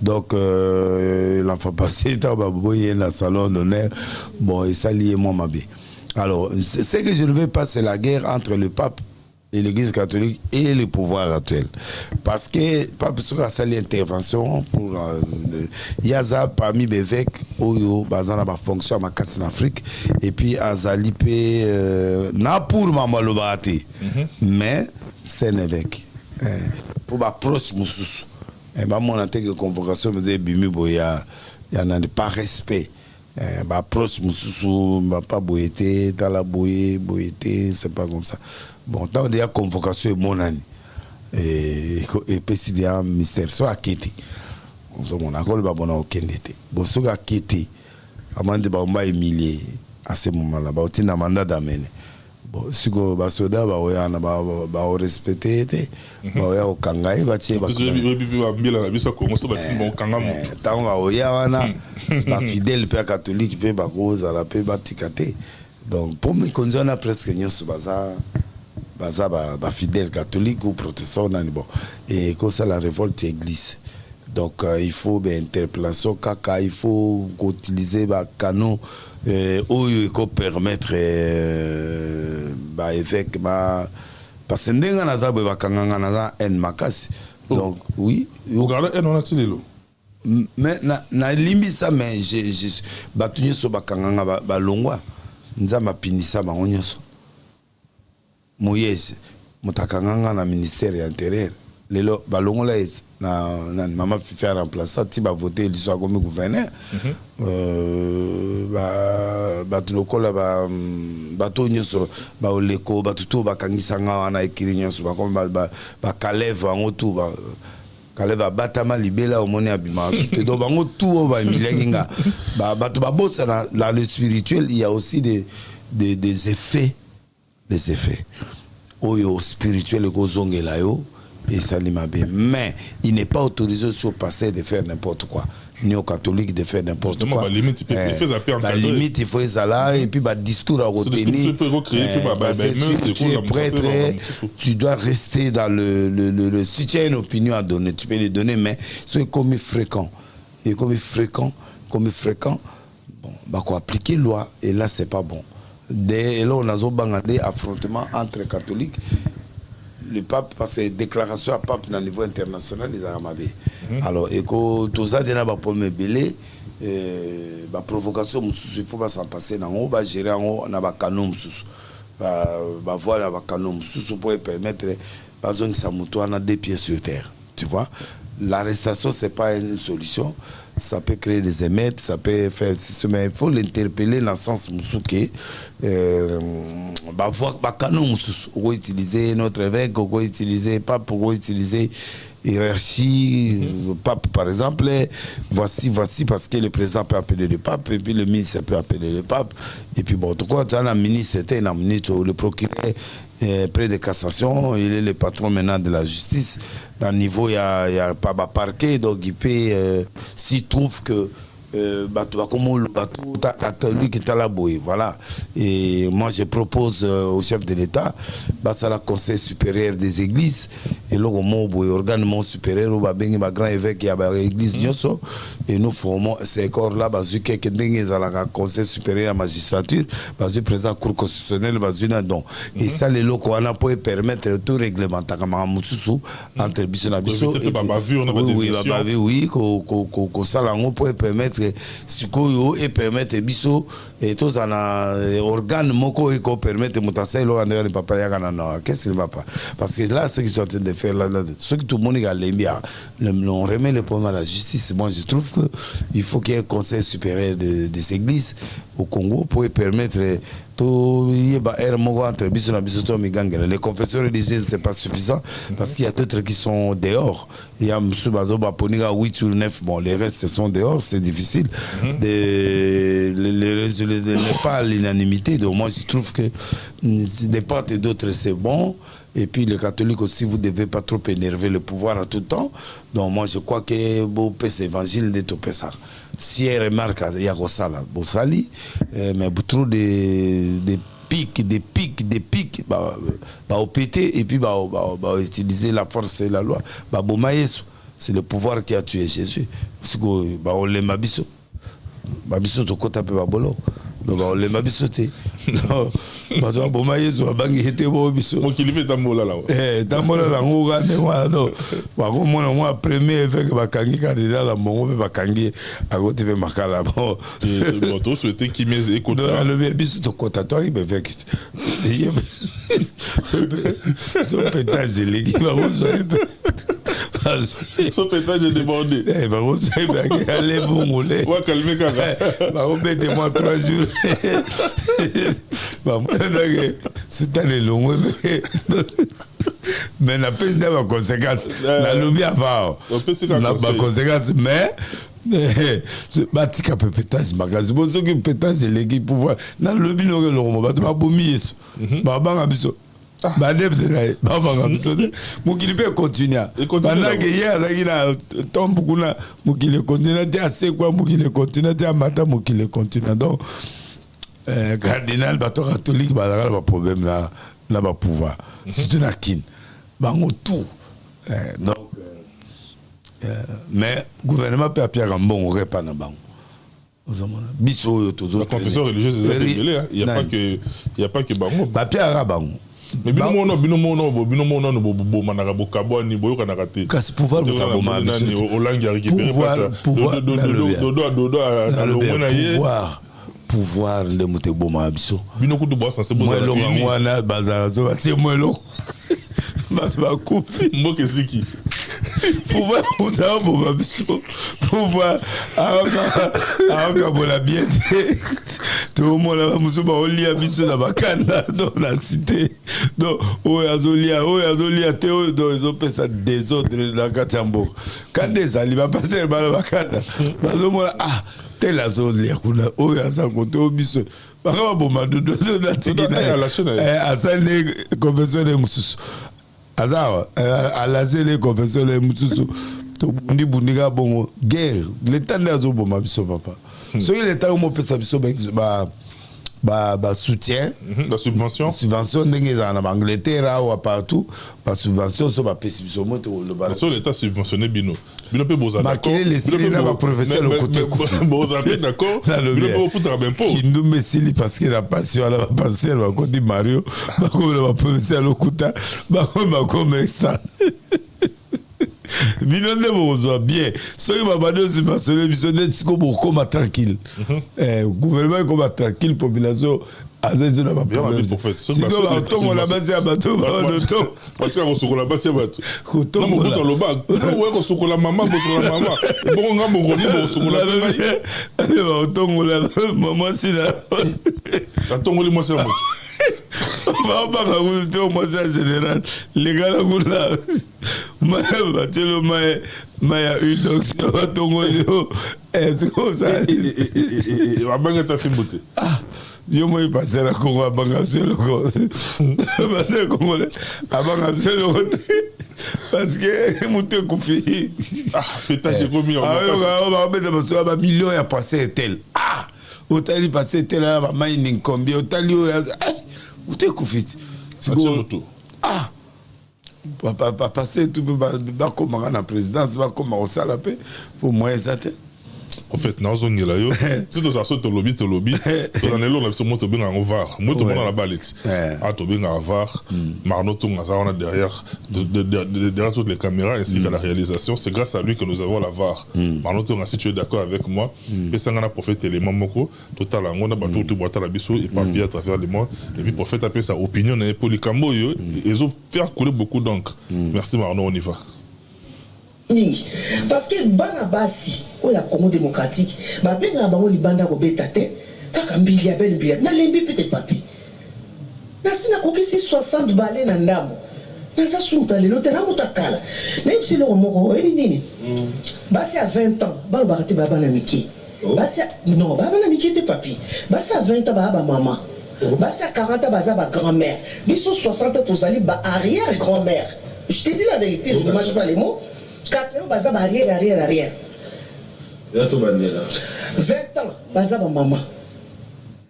donc l'enfant passé dans le salon d'honneur bon et ça lié moi ma bé alors ce que je ne veux pas c'est la guerre entre le pape et l'église catholique et le pouvoir actuel. Parce que le pape a fait l'intervention pour il y a ça parmi les évêques où bazana ba fonction ma casse en Afrique et puis azali pe na pour mamalobati mais c'est un évêque pour ba proche mususu et ba mon que convocation de bimi boya il y en a pas respect ba proche mususu ba pas boyete dans la boyete c'est pas comme ça. Bon, tant qu'il y a convocation, mon année, et puis il y a un mystère, soit à quitter. On se dit, on a encore le babon au Kendete. Bon, soit à quitter, avant de bamba humilier, à ce moment-là, bah, on a un mandat d'amener. Bon, si on va se dire, bah, on respecter, bah, on a kangaï, bah, tiens, bah, bah, fidèle père catholique, père rose, à la paix, bah, ticate. Donc, pour me conduire, on a presque n'y a pas baza ba fidèle catholique ou protestant bon et comme ça la révolte église donc il faut interpellation kaka il faut utiliser ba canon où permettre ba évêque ba parce que ndenga naza ba kanganga naza en makasi donc oui regardez on a tilelo mais na limbi ça mais je batunye so ba kanganga ba longwa nzamba pinisa ba onyoso Moïse, mutakanganga na ministère intérieur. Lelo balongola na maman fait remplacer ti ba voter lui soit comme gouverneur. Ba tulokola ba tonyoso ba oleko ba tuto ba kangisanga wana ekirinya so ba comme ba kaleva ngotu ba kaleva batama libela omoni abima te do bango tout ba milenga ba to ba bossa dans le spirituel il y a aussi des effets. Les effets oyo spirituel et ça mais il n'est pas autorisé sur passer de faire n'importe quoi ni aux catholiques de faire n'importe quoi la limite il faut ça là et puis discours à retenir tu es prêtre tu dois rester dans le si tu as une opinion à donner tu peux les donner mais c'est comme fréquent bon bah quoi appliquer loi et là c'est pas bon. Et là, on a des affrontements entre catholiques. Le pape, parce que déclaration à pape au niveau international, ils ont amabé. Alors, et que tout ça, il y a des problèmes belés, la provocation, il faut pas s'en passer. On va gérer on a des canons, voilà, des canons, pour permettre, par exemple, ça on a 2 pieds sur terre. Tu vois? l'arrestation, ce n'est pas une solution. Ça peut créer des émeutes, ça peut faire... Mais il faut l'interpeller dans le sens Moussouké. On va utiliser notre évêque, on va utiliser pape, on va utiliser hiérarchie, pape par exemple. Voici, parce que le président peut appeler le pape, et puis le ministre peut appeler le pape. Et puis bon, tout cas, le ministre était le procureur près de cassation, il est le patron maintenant de la justice. Dans le niveau, il n'y a pas de parquet, donc il peut, s'il trouve que catholique est à la bouée, voilà. Et moi je propose au chef de l'État, c'est le conseil supérieur des églises, et là organe supérieur au grand évêque et à l'église et nous formons ces corps là quelques conseil supérieur à la magistrature, président cour constitutionnelle, et ça les locaux on peut permettre tout réglementer entre biso na biso, oui, ça on peut permettre et permettre biso et tous en organe moko et permettre mutasai lo andera papa yakana non qu'est-ce qu'il va pas, parce que là ce qu'ils sont en train de faire là ce que tout le monde a bien on remet le problème à la justice. Moi je trouve que il faut qu'il y ait un conseil supérieur des églises au Congo pour permettre les confesseurs religieux, c'est pas suffisant parce qu'il y a d'autres qui sont dehors. Il y a M. Bazo Baponiga 8 ou 9, bon, les restes sont dehors, c'est difficile de pas à l'unanimité. Donc moi je trouve que des parts et d'autres c'est bon. Et puis les catholiques aussi, vous ne devez pas trop énerver le pouvoir à tout temps. Donc moi je crois que vous pèsez l'évangile de tout ça. Si elle remarque, il y a ça là, mais trop des pics, au péter et puis utiliser la force et la loi. C'est le pouvoir qui a tué Jésus. Parce que on les mabiso. Mabiso to kota pe babolo. Donc on les mabisoté. Non, Mon qui fait Damola là. Damola là, on regarde moi. Moi premier évêque bakangi candidat là, mon bakangi à côté de Makala. Bon, toi souhaitez qui m'est écouté. Le biso to kota toi il évêque. Ce pétage de l'équipe va son pétage est débordé. Allez, vous moulez. On va calmer Kaka. Mettez-moi 3 jours. C'est un long. Mais la peste n'a pas de conséquences. La lobby avant. La conséquence, mais. Batika peut pétage magasin bon ce qui pétage de l'équipe pouvoir dans le lobby non le ba to bomi yeso ba banga biso ba debte na ba banga biso mukili peut continuer pendant que hier là il a tombe kuna mukili continue de assez quoi mukili continue de mata mukili continue donc cardinal bato catholique ba la problème là na ba pouvoir c'est une akine bango tout donc mais gouvernement peut appuyer un bon repas dans bango. La confession religieuse est réglée, il y a pas que bango. Papier arabango. Mais binomo no bo manaka bo kaboni bo yoka nakate. Kasi pouvoir de kaboma au langue a récupéré pouvoir pouvoir de monter boma biso. Binoko de bois c'est beau. Moi lo ngwana bazarazo c'est moi lo. Va couper mboke ziki. Pouvoir pouvoir la bien tout le monde a musuba olia biso na bakanda dans la cité donc azolia teo donc ils ont fait ça désordre dans Katambo quand des ali va passer ba bakanda bazomona tel azolia kuna aza koto biso bakaba boma dodo na tikina asale confession de mususu Azar, à la zélé, confesseur, les moussousous, ni buniga bongo, guerre, l'état n'a pas bon, biso papa. Ce qui l'état où mon père s'abisso, soutien, la subvention, en Angleterre ou partout, la subvention, ça va payer sur le bar. L'État subventionné Bino. Bino peut bosa d'accord. Laissez n'a pas professeur le côté coup. Bosa d'accord. Bino peut foutre un peu. Qui nous met Sili parce qu'il a passion à la passer, va côté Mario, va comme le professeur le côté, va comme ça. Bino ne bosa bien. Ce qui va pas de subventionner, Bino ne dit comme tranquille. Gouvernement comme tranquille, population azazi na bien problème pour fait sinon on la base ya bato bato parce que on se la base ya bato non mo ko lo ba ouais ko sokola maman bon nga mo roni mo sokola ba otongola maman sila atongoli mo sila moto babanga kuto mo sa général legala kula batelo maya une batongoli est-ce que ça abanga ta fimbote yo mo passer la Congo abanga selo ko passer Congo abanga selo parce que muté kufi fêtage komi en ba beza baso ba millions ya passer tel otali passer tel ba mining combien otali muté kufi papa passer tout ba komanga na présidence ba komanga sala pe pour moi ça en fait na zongela yo si to saso to lobby to na lelo na biso moto benga ngo var moto mona na balix to benga var Marno to ngazana derrière toutes les caméras ainsi que la réalisation, c'est grâce à lui que nous avons la var Marno to si tu es d'accord avec moi et ça ngana prophète élément moko total ngona ba tout boîte la biso et pas bien à travers le monde et puis prophète a fait sa opinion et polikambo yo ils ont fait couler beaucoup donc merci Marno, on y va. Parce que Banabasi, ou la Congo démocratique, benga bango libanda ko betate, kaka mbili na lembi peut-être papi. Na sina ko kisi 60 balais na ndamo. Na sa sunta lelo te na mutakala. Même si le moko ebi nini. Basi à 20 ans, ba barate baba na miki. Basi non, baba na miki te papi. Basi à 20 ans baba maman. Basi à 40 ans baza ba grand-mère. Biso 60 ans tozali ba arrière grand-mère. Je te dis la vérité, je ne mange pas les mots. 4 ans, baza arrière. 20 ans, baza maman.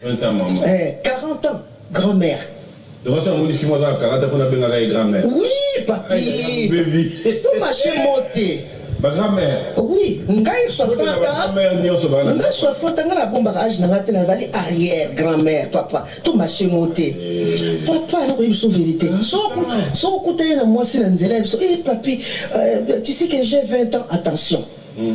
20 ans, maman. 40 ans, grand-mère. De toute façon, on dit 40 ans, on a bien grand-mère. Oui, papi. Baby. Tout marché monté. Ma grand-mère. Oui, ngai 60 ans. Ngai 60 ans, on a bon barrage, on a arrière, grand-mère, papa. Tout marché monté. Papa, non, il faut vérité. Sans écouter moi, c'est un élève. Eh, papi, tu sais que j'ai 20 ans, attention.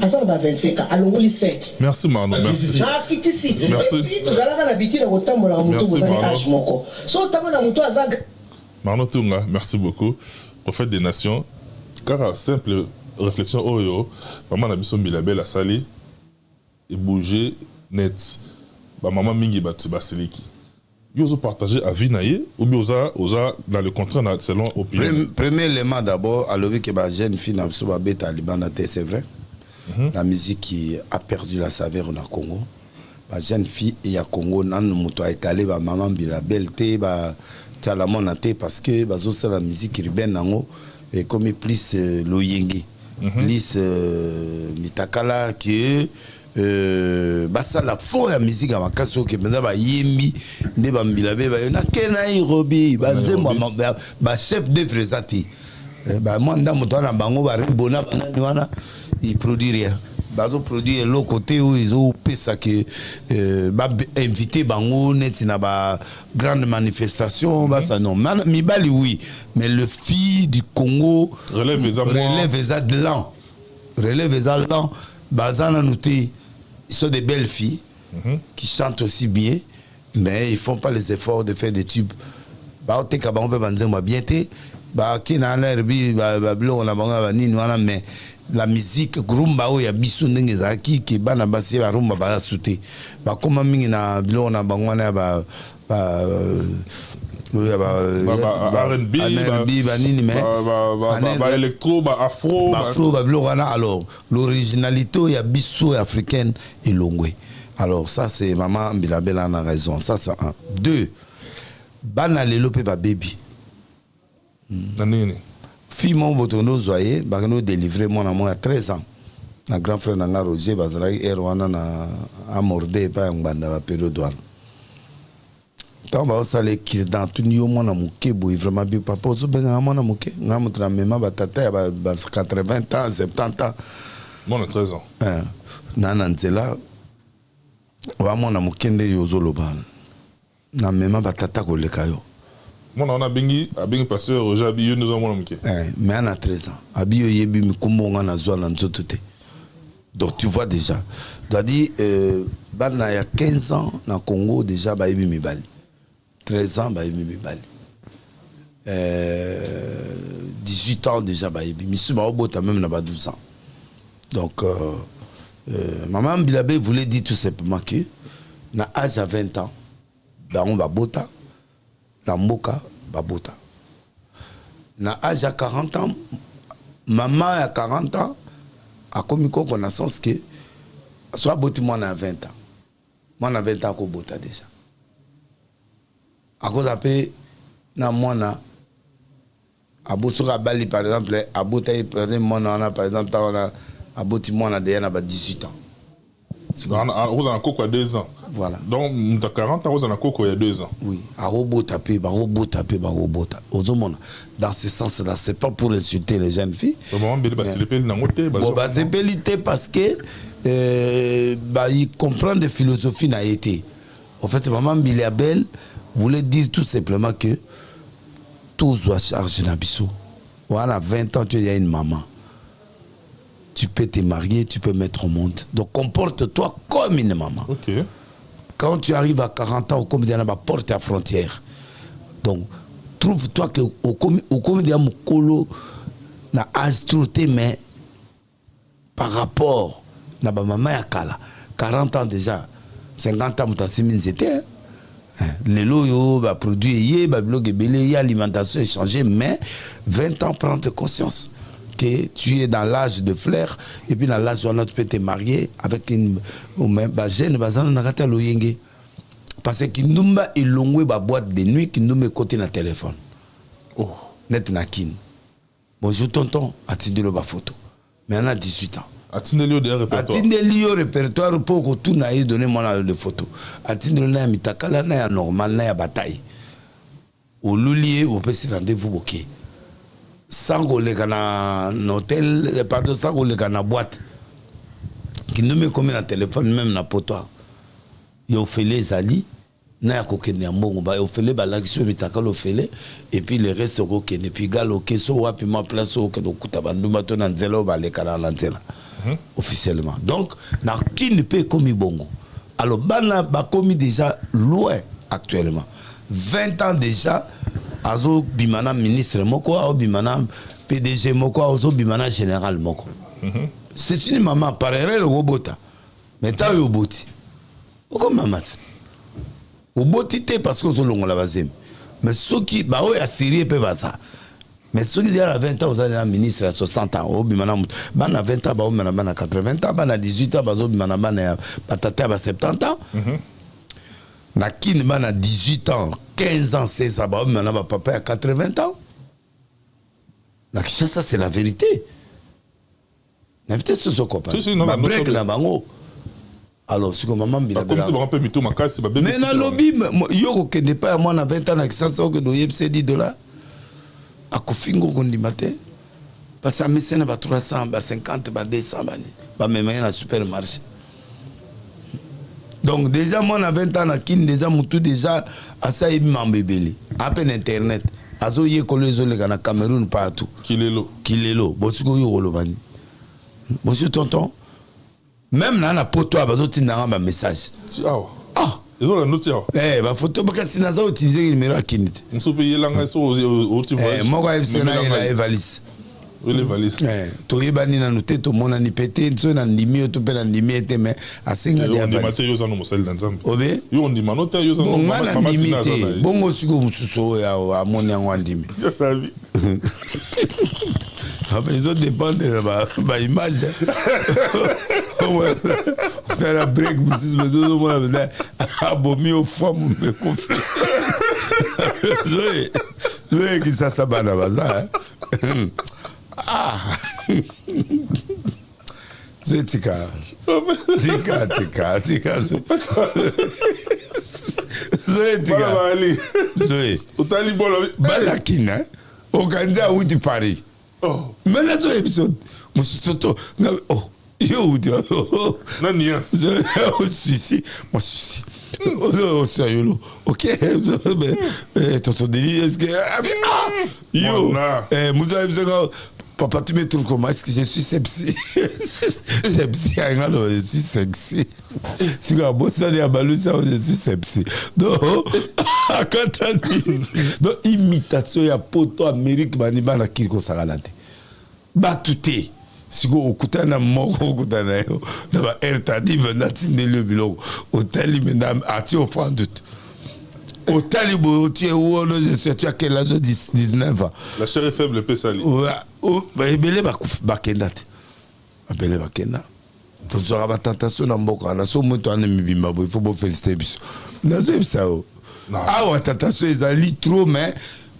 À ça, on a 25 ans. Allons, on lit 5. Merci, Marno, merci. Ah, qui ici. Merci. Et puis, nous allons habiter dans le temps, on a un mouton, vous avez âge, moko. So, t'as un mouton, azag. Marno Tunga, merci beaucoup. Prophète des nations. Car simple réflexion, oyo, maman na biso Bilabel a sali et bouger net. Ba maman mingi bati basiliki. Yo zo partager avis naie ou bien oza dans le contraire selon opinion. Premier élément d'abord, à l'objet que ba jeune fille na biso ba beta libana c'est vrai. La musique qui a perdu la saveur au Congo. La jeune fille et à Congo nan muto a étalé ba maman Bilabel te ba talamona te parce que bazo c'est la musique urbaine nango et comme plus loyengi. Plus mitakala qui basa la fo ya musique à makaso que maintenant ba yembi nde ba mbilabe ba na kena irobi ba nzemba ba chef d'œuvre zati ba mwanda moto na bango ba ribona banani wana il produit rien bazo produit l'autre côté où ils ont ça que ba invité bango net na ba grande manifestation ba ça non mibali oui mais le fille du Congo relève les allants bazana nouté ils sont des belles filles qui chantent aussi bien mais ils font pas les efforts de faire des tubes ba te ka bango be banzema bien te ba kina na herbi ba blo na bango ba nini wana mais la musique grumba o ya biso ndenge zaki ke bana basi ba rumba ba sauter ba koma mingi na bilo na bango na ba R&B ba nini mais ba électro ba afro ba bilo wana alors l'originalité ya biso africaine et longwe alors ça c'est maman Bilabela a raison ça c'est un. Deux bana lelo pe ba baby nani fille mon botono zoyer ba no délivrer mon amour à 13 ans na grand frère na Roger bazala erwana na amordé pa nganda ba période wana tant ba osale ki dans tout yo mon muke boy vraiment bi papa zo benga mon muke ngamutra mema batata ba 80 ans 70 ans mon 13 ans nana nzela wa mon muke nde yo zo lobal na mema batata ko lekayo. Mon on a bengi pasteur Roger Abiyo nous avons monké. Mais on a 13 ans. Abiyo yebi mikumbo ngana zwa na nzotote. Donc tu vois déjà. Doit dire bana ya 15 ans na Congo déjà ba yebi mibali. 13 ans, 18 ans déjà, Monsieur Baobota même n'a pas 12 ans. Donc, maman Bilabé voulait dire tout simplement que, na âge à 20 ans, on va bota, na mboka, babota. Na âge à 40 ans, maman à 40 ans, a commis connaissance que, soit boti moi à 20 ans. Moi à 20 ans, je bota déjà. À cause de na mwana abosoka bali par exemple abota mwana par exemple on aboti mwana déjà na 18 ans. Vous avez un coco à 2 ans. Voilà. Donc tu as 40 ans, vous avez un coco il y a 2 ans. Oui, à robot tapé. Dans ce sens-là, c'est pas pour insulter les jeunes filles. C'est parce que il comprend des philosophies n'a été. En fait, maman Biliabel voulait dire tout simplement que tout doit charger Nabiso. Voilà, 20 ans, tu es une maman. Tu peux te marier, tu peux mettre au monde. Donc comporte-toi comme une maman. Okay. Quand tu arrives à 40 ans, au comédien, on va porter à frontière. Donc, trouve-toi que au comédien, Mokolo n'a instructé, mais par rapport à ma maman Yakala, 40 ans déjà, 50 ans, c'était. Les lots, les produits, l'alimentation est changée, mais 20 ans, prendre conscience que tu es dans l'âge de fleur, et puis dans l'âge où tu peux te marier avec une jeune, parce que nous avons une boîte de nuit qui nous met côté dans le téléphone. Oh. Net nakin. Bonjour tonton, attendez le photo. Mais on a 18 ans. Attendez-le au répertoire. Attendez-le au répertoire pour que tout n'aille donner mon de photos. Attendez-le na mitakala na normal na bataille. Au loulier, au petit rendez-vous ok. Sans goler kana hôtel, pardon, sans goler kana boîte. Qui nous met comme un téléphone même na potoir. Yo fait les ali. Na ya kokene mbongo ba ofele ba l'action mitakala ofele et puis le reste kokene puis galo keso wapi ma place au kedo kuta banduma to na nzelo ba le kana na nzela officiellement. Donc na qui ne peut commis bongo. Alors bana ba commis déjà loin actuellement. 20 ans déjà azo bimana ministre moko au bimana PDG moko azo bimana général moko. C'est une maman pareille le robota. Mais ta yo boti. Pourquoi maman? Au botité parce que c'est long la base. Mais ceux qui bah oui à Syrie peuvent ça. Mais ceux qui à 20 ans vous avez un ministre à 60 ans au bimana bana 20 ans bah bana 80 ans bana 18 ans bah au bimana bana patata bah 70 ans. Na kin bana 18 ans 15 ans 16 ans bah bimana bah papa à 80 ans. Na ça c'est la vérité. Na peut-être ce copain. Bah break la bango. Alors, si maman bila comme si on peut mito ma casse, mais dans lobby, yo que n'est pas moi na 20 ans avec 500 que doyer c'est $10. A kofingo kondi matin. Parce que mécène ba 300, ba 50, ba 200 bani. Ba même na supermarché. Donc déjà moi na 20 ans na kin déjà mutu déjà asa yebi mambebeli. À peine internet. Azo ye kolezo le na Cameroun partout. Kilelo. Bosiko yo rolobani. Monsieur tonton même dans la photo, il y a un message. Ah, ils ont la note. Eh, la photo, parce que si on utilise le numéro à Kinit. On peut payer l'anglais sur le moi, je suis la valise. Oui, les valises. Tu es banni dans nos têtes, tout le monde a pété, tu es dans l'immigré, tu peux dans l'immigré, mais à 5 ans. On dit maté, ils ont un message dans Zambie. Obé? On dit manoté, ils ont un message. Bon, moi, je suis à mon yanguandimi. Ils ont dépendé de ma image. C'est la break, vous me donnez abomi aux femmes, me confie. Je qui ça s'abat dans bazar. Ah! C'est tika. Tika. C'est tika. Zoé. Otali bolo. Balakina. Au Canada où tu paries. Oh. Mais là, tu épisode. Moi, je suis tout. Oh. Yo, tu vois. Non, ni un. Je suis ici. Moi, je suis ici. Oh, c'est yolo. Ok. Mais, tonton Denis, est-ce que. Yo. Moussa, Papa, tu me trouves comment? Est-ce que je suis sexy? Sexy, je suis sexy. Si tu as beau ça, je suis sexy. Donc, donc imitation, il y a poto Amérique, Baniba, na Kirko Sagalante. Batouté. Si vous écoutez un mot, vous écoutez un mot, vous écoutez un mot, vous écoutez un mot, au Talibo, tu as quel âge? 19 ans. La chair est faible, le Pessali. Oui, il faut tentation dans mon cas. Il faut féliciter. Ah ouais, tentation, ils allaient trop, mais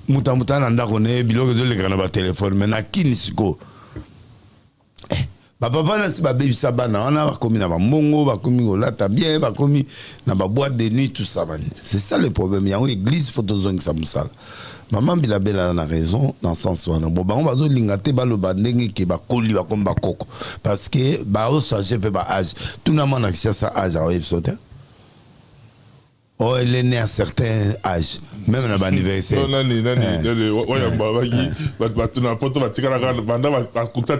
Moutamouta n'a pas de téléphone. Mais qui n'est-ce papa na si baby sabana on a commis na mongo ba commis au lata bien ba commis na ba boîte de nuit tout ça. C'est ça le problème. Il y a une église photozone ça musala. Maman Bilabel a raison dans le sens où on va zo lingate ba lo bandenge ki ba koli ba comme ba koko parce que ba o changer pe ba âge. Tout na mana qui ça âge à episode. Oh, elle est née à un certain âge, même dans l'anniversaire. Non, nani, tu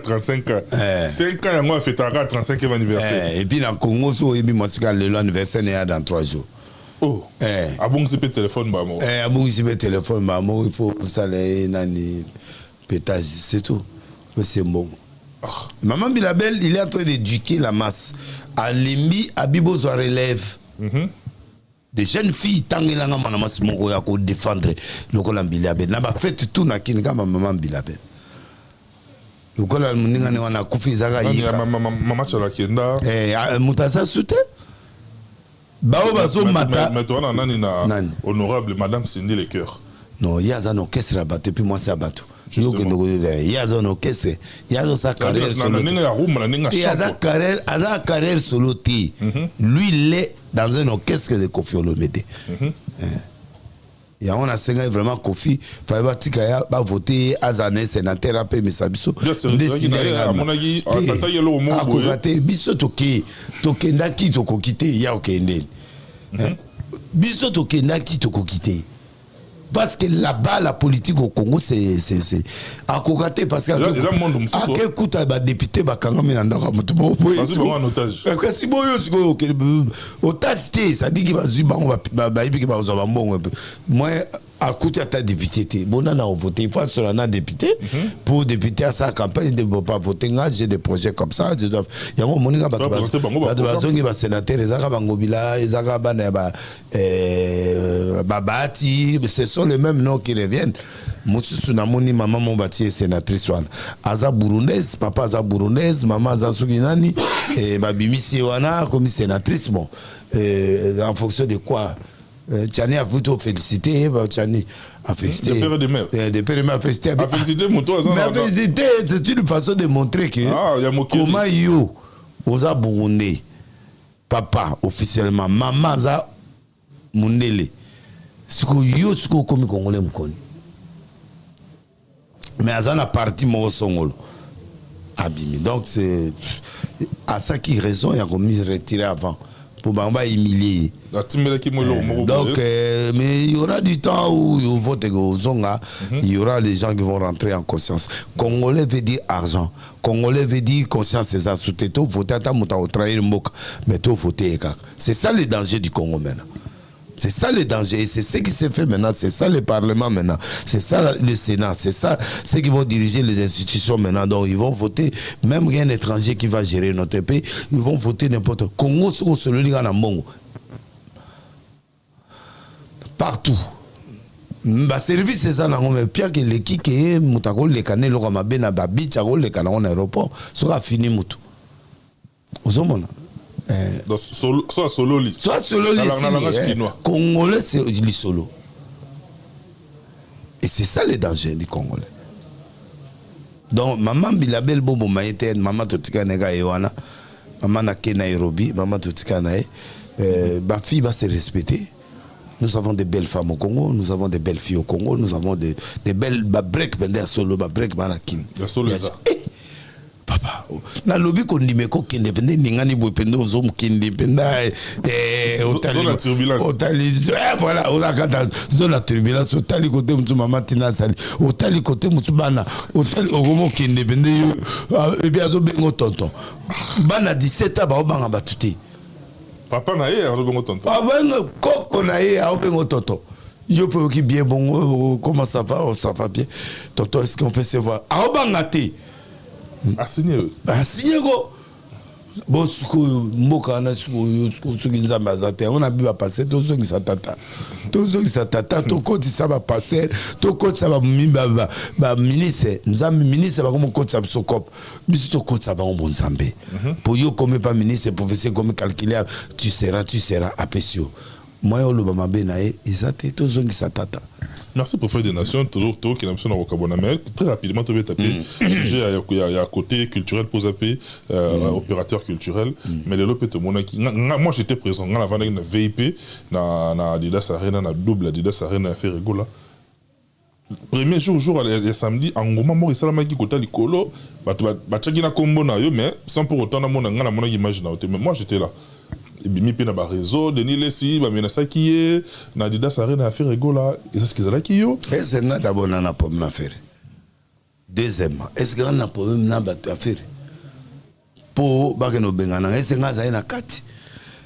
35 ans. 5 ans, il a fait 35e anniversaire. Et puis, dans le Congo, l'anniversaire est dans 3 jours. Oh, ah bon, c'est le téléphone, maman. Ah bon, c'est le téléphone, maman. Il faut que ça ait un pétage, c'est tout. C'est bon. Maman Bilabel, il est en train d'éduquer la masse. À l'EMI, à Bibo, ça relève. Des jeunes filles, tant qu'il y a un maman qui défendre le Colan Bilabel. N'a pas fait tout na kinga maman Bilabel. Le Colan Muninga on a koufi zaga yika. Maman Chalakenda. Moutasa soute. Bao bazo mata. Mais toi nani na honorable Madame Cindy Le Cœur. Non, il y a un orchestre à battre, puis moi c'est à battre. Il y a un orchestre, il y a sa carrière solo. Il y a sa carrière solo. Lui, il est dans un orchestre de Kofi Olomide. Il y a un enseignant vraiment Kofi, il va voter à Zané, sénateur, après Misabiso. À mon avis, ça y est le mot. Biso toke, tokendaki toko kite, il y a okende. Biso tokendaki toko kite. Parce que là-bas, la politique au Congo, c'est à Kogaté, parce qu'à quel coup tu as député, tu as un otage. Si bon, otage, ça dit qu'il va moi, à côté de ta député, bon, on a voté, il faut sur un député, pour député à sa campagne, il ne peut pas voter, j'ai des projets comme ça, il y a un moment où il va sénateur, ce sont les mêmes noms qui reviennent. Moussou Namoni, maman Mombati est sénatrice. Aza burundaise, papa Aza burundaise, maman Aza Suginani, et Babimi Siwana comme sénatrice. Bon, en fonction de quoi? Tchani a voulu féliciter, Tchani a félicité. Des pères de mère. Des pères de mère a félicité. A félicité, c'est une façon de montrer que comment yo, Oza burundais, papa officiellement, maman Aza Mundele, ce que yo, ce que comme Congolais me connaît. Mais Aza na parti mon songolo. Abimi. Donc c'est à ça qui raison, il a commis retirer avant. Pour m'en humilier. Donc, mais il y aura du temps où il vote au Zonga, il y aura des gens qui vont rentrer en conscience. Congolais veut dire argent. Congolais veut dire conscience, c'est ça. Sous tes voter à mouta au trahir mbok, mais tout voter. C'est ça le danger du Congo maintenant. C'est ça le danger, et c'est ce qui s'est fait maintenant, c'est ça le Parlement maintenant, c'est ça le Sénat, c'est ça ceux qui vont diriger les institutions maintenant. Donc ils vont voter, même un étranger qui va gérer notre pays, ils vont voter n'importe quoi. Congo, c'est le Liga Mongo. Partout. Bah service c'est ça, mais pire que l'équipe qui est moutako le canet le ramabe na babi tchako le canet en aéroport, sera fini moutou. Aux hommes. Soit solo li. Soit solo li. Congolais, c'est li solo. Et c'est ça le danger du Congolais. Donc, maman Bilabel Bobo Maïten, maman Totika Nega Ewana, maman Nake Nairobi, maman Totika Nae, ma fille va se respecter. Nous avons des belles femmes au Congo, nous avons des belles filles au Congo, nous avons des belles break bender solo, break manakin. La solo papa na lobi ko ndime ko kende pende ningani boy pende ozo mukindi penda zone turbulence otali voilà on a kata zone turbulence otali côté mutu mama tina sali otali côté mutu bana otali ogomo kende pende et bien zo bengo tonton bana 17 ans ba obanga batuti papa na ye azo bengo tonton bengo koko na ye a bengo tonton yo peux qui bien bon comment ça va bien tonton est-ce qu'on peut se voir a obanga te assigné go bon suko mboka na suko nzambe azate on a bu ba passer to zo ngisa tata to koti sa ba passer to koti sa ba mimba ba ministre nzambe ministre ba comme koti sa sokop biso to koti sa ba on nzambe pour yo comme pas ministre professeur comme calculer tu seras apesio moi on le ba mabe na e ezate to zo ngisa tata. Merci pour faire des nations, toujours qui n'a pas de mais très rapidement, tu veux taper sujet il y a côté culturel pour zapper opérateur culturel, mais les lopes moi j'étais présent dans la vente de VIP dans Adidas Arena, dans double Adidas Arena à faire rigola. Premier jour le samedi en moment moi ça m'a dit côté likolo, bah tu na combo na yo mais sans pour autant na mon image na mais moi j'étais là. Et bien mi pe na ba réseau Denis Lessi ba mena sakiye na Adidas Arena affaire rigola et c'est ce qu'ils allaient qui yo est-ce que d'abord na problème affaire deuxièmement est-ce que na problème na ba affaire pour ba que no bengana est-ce que za ina kati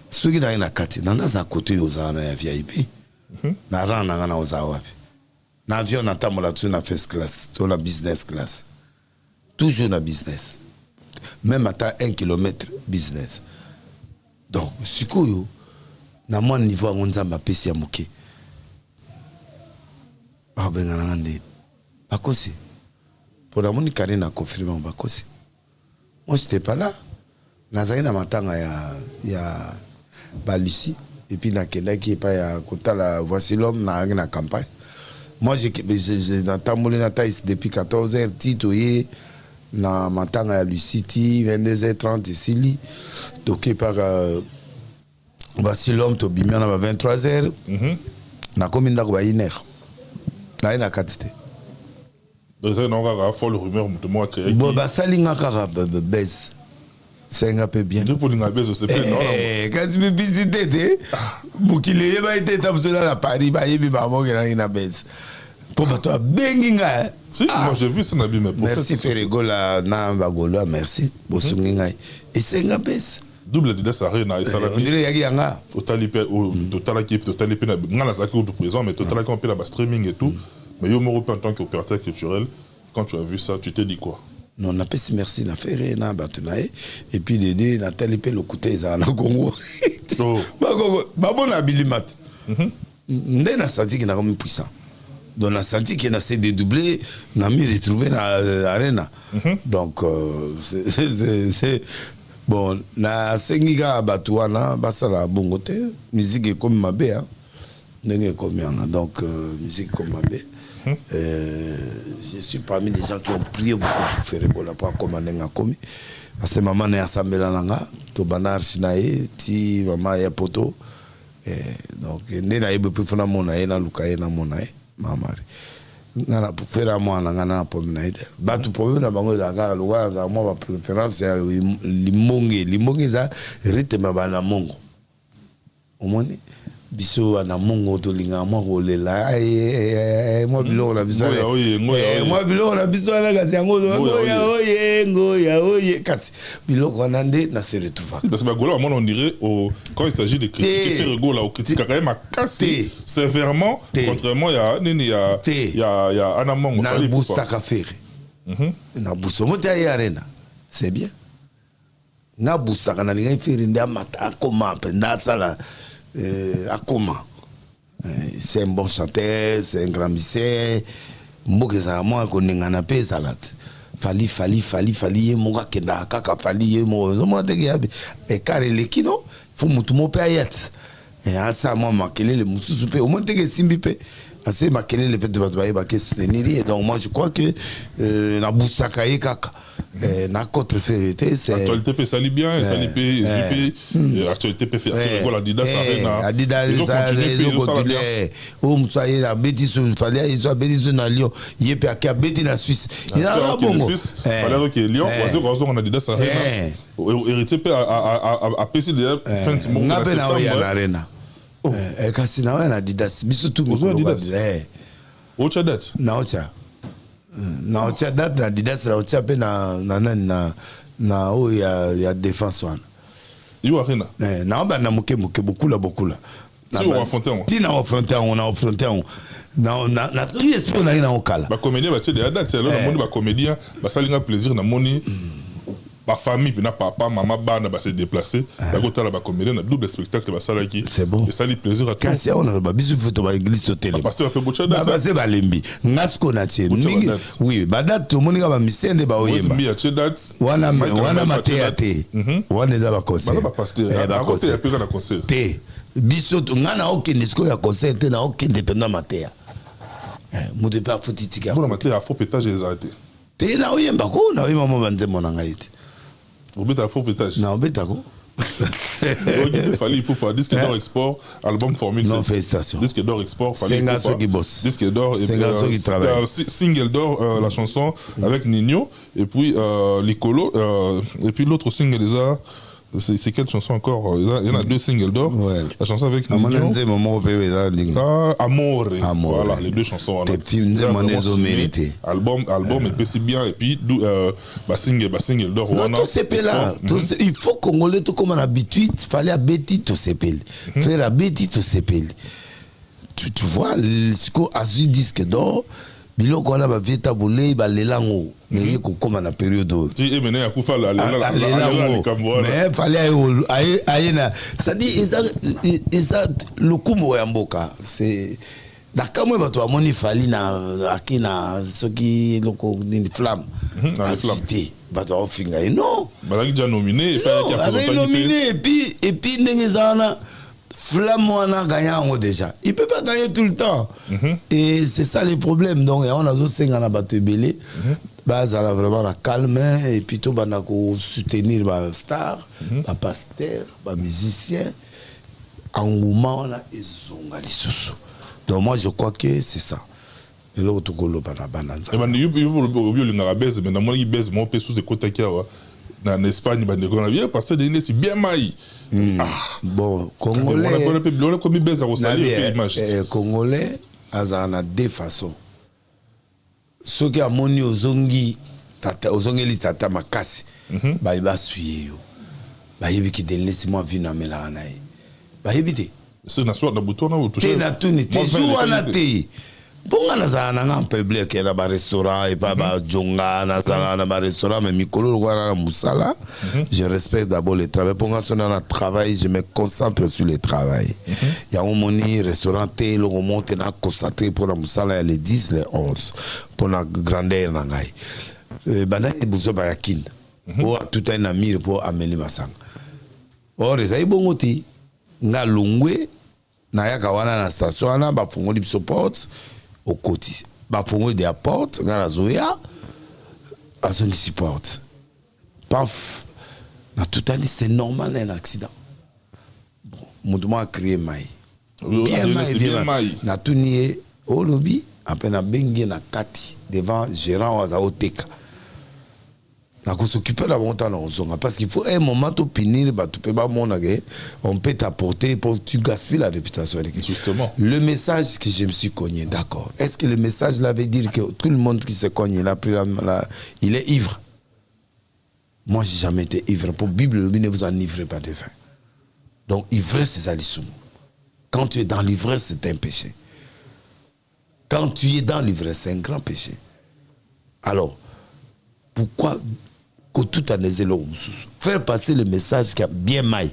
ceux qui na kati na za côté yo za na VIP na rana na za wapi na avion na tamola tu na first class to la business class toujours na business même à 1 km business. Donc, sikoyo, na mon niveau à mon zamba pesi ya moke. Ba benga ngande. Bakosi. Pour la moni kare na confirmer bakosi. Moi j'étais pas là. Nazali na matanga ya Balusi et puis na kenda qui pas ya kota la voici l'homme na campagne. Moi j'ai dans tamolé na taïs depuis 14h titoyé na matanga ya Lucity 22h30 ici toqué par voici l'homme to bimia na 23h na commune da ba 1h na ina katite donc ça non ga folle rumeur de moi créé bon ba salinga kara base c'est un peu bien de pour linga base c'est non quand tu visiter te bukile ba été ta vous là Paris ba yebi ba mo ga ina base pour toi benginga si moi j'ai vu ça na bi mais merci Ferregola na bagolo merci bosunginga et c'est un base double Adidas Arena et ça on dirait yaki yanga total na ngala ça qui est présent mais total qui on peut la streaming et tout mais yo mo en tant qu'opérateur culturel quand tu as vu ça tu t'es dit quoi non na pesi merci na ferre na batunae et puis Dédé na talipe le côté za na Congo ba bon habilimat ndé na senti qu'il na comme puissant donc la senti qu'il a essayé de doubler na mi retrouver na arena donc c'est bon na sengiga batuana basala bongo te musique comme mabe hein ndenge comme yana donc musique comme mabe je suis parmi les gens qui ont prié beaucoup pour faire Ebola pour commander nga komi parce que maman est assemblée nanga to banar chinae ti mama ya poto donc ndena yebe pour fona mona na lukaye na mona mamari ngana pour faire moi ngana pour naide batu pour na bango za ka luwa za moi ba préférence ya limonge za rythme bana mongo omoni biso na mongo to linga mo kolela mo bilo la biso mo bilo la biso na kasi yango ngoya oye kasi bilo kona nde na se retrouver parce que Golo on dirait quand il s'agit de critiquer Ferregola ou critiquer quand même à casser sévèrement contrairement il y a Ana Mongo na busta ka faire na buso mota ya arena c'est bien na busta kana linga faire nda mata koma penda sala à comment c'est un bon chanteur, c'est un grand musicien. Mboke za moi koninga na pe salat. Fali monga kenda kaka fali mo mo te yabe e kare le kino fu mutu mo pe ayat. Et asa moi makele le mususu pe o monte ke simbi pe assez maquillé les petits batailles qui soutenir. Donc moi je crois que na bousaka et kaka na contre vérité c'est actualité peut salir bien, salir peut actualité peut faire la Adidas Arena. Adidas ils ont continué. Où soyez la bêtise il fallait ils ont bêtise na Lyon, il peut à bêtise na Suisse. Il a bon. Fallait que Lyon on a Adidas Arena. Héritier peut à PC de fin de mois. Na pena Arena. Kasi na wana Adidas biso tu mo Adidas ocha date na ocha date na Adidas na ocha pe na o ya défense wana yo Arena na ba na moke beaucoup là si on affronter on a affronté na tri esprit na okala ba comédien ba tshede date alors na moni ba comédien ba salinga plaisir na moni ba famille puis na papa maman bana ba se déplacer ba kota la ba comédien na double spectacle ba sala qui c'est bon et ça lui plaisir à tout kasi on a ba bisu photo ba église to télé pasteur pe bocha date ba se ba lembi ngasko na tshé oui ba date to moni ka ba misende ba oyemba mi a tshé date wana mateate wana za ba concert ba pasteur ba côté ya peka na concert te biso ngana okende sko ya concert te na okende pendant matea mude pa fotitika bona matea faux pétage les arrêté te na oyemba ko na oyemba mo banze mona ngaite obeta faux pétage non obeta ko il fallait pour disque d'or export album formule non félicitations disque d'or export fallait disque d'or et single d'or la chanson avec Nino et puis Licolo et puis l'autre single déjà c'est quelle chanson encore il y en a deux singles d'or la chanson avec Nino Amore voilà les deux chansons album et puis c'est bien et puis single d'or il faut congolais tout comme on a habitude fallait abeti to sepeli faire abeti to sepeli tu vois siko azu disque d'or biloko wana ba vieta bolei ba lelango mais yeko koma na période ti emene ya kufa la mais fallait ayena ça dit ça le kumo ya mboka c'est na kamwe bato amoni fali na akina soki loko ni flamme asité bato ofinga et non balaki déjà nominé et pas nominé et puis ndengezana Flamme a gagné déjà. Il ne peut pas gagner tout le temps. Et c'est ça le problème. Donc, on a 5 ans à battre belé. Ça a vraiment la calme. Et puis, on a soutenir les stars, les pasteurs, les musiciens. En moment, on a les sous. Donc, moi, je crois que c'est ça. Et là, on a bananza. Mais en Espagne, parce que c'est bien maï. Bon, Congolais, Congolais, ils ont deux façons. Ceux qui ont moni ozongi li tata makasi, ils vont suivre. Ils vont quitter moi vina melana. Ils vont c'est na soit na bouton na toucher. Na tuni te jouana te. Bonga na za na peuple ke na ba restaurant et pas ba jonga na ba restaurant mais mikolo na musala. Je respecte d'abord le travail. Bonga sona na travail, je me concentre sur le travail. Il y a un moni restaurant te le remonte na concentré pour la musala les 10 les 11 pour la grandeur na ngai. Bandaki buzo ba yakin. O tout un ami pour amener masanga. Or ezai bongoti nga lungwe na yaka wana na station wana ba fungoli biso porte au côté ba fungoli de la porte nga zoya azongi porte paf na tout un c'est normal un accident bon mouvement a créé mai bien mai na tunie au lobby après na bengi na kati devant gérant wa zaoteka na s'occuper de la montagne parce qu'il faut un moment de punir on peut t'apporter pour tu gaspilles la réputation. Justement. Le message que je me suis cogné, d'accord. Est-ce que le message là veut dire que tout le monde qui se cogne, il est ivre? Moi, j'ai jamais été ivre. Pour la Bible, ne vous enivrez pas de vin. Donc, ivresse, c'est ça l'issoum. Quand tu es dans l'ivresse, c'est un péché. Quand tu es dans l'ivresse, c'est un grand péché. Alors, pourquoi tout à faire passer le message qui a bien maille,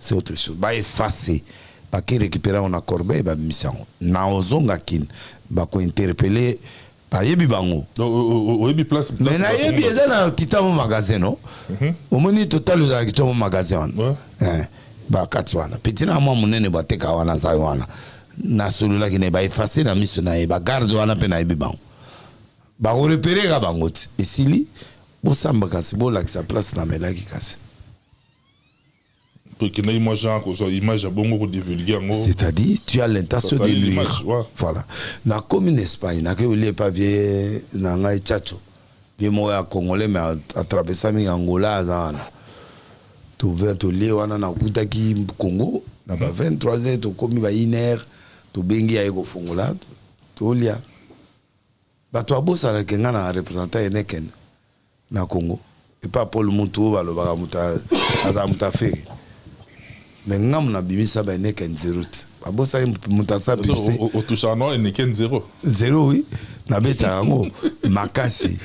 c'est autre chose. Bah effacer, bah qui récupérer on a corbeille, bah mission. Na ozonga kin, bah ko interpeller, bah yebi bango. Yebi place. Mais na yebi eza na kita mon magasin non. Au moni total za kita mon magasin. Bah katwana. Petit na moi munene ba teka wana za wana. na solola ki na ba effacer na miso na ye ba garde wana pe na ye bango ba repérer ga bango ti esili bo samba kasi bo la sa place na melaki kasi c'est-à-dire tu as l'intention de nuire voilà na commune Espagne na que le pavier na ngai chacho bien moi congolais mais à traverser mi Angola azana to vers to le wana na kutaki Congo na ba 23h to komi ba 1h to bengi ya ko fongola to lia ba to abosa na kenga na représentant eneken na Congo et pas Paul Montou ba lo ba muta fe mais ngam na bimisa ba eneken 0 abosa mutasa piste au touchano eneken 0 oui na beta ngo makasi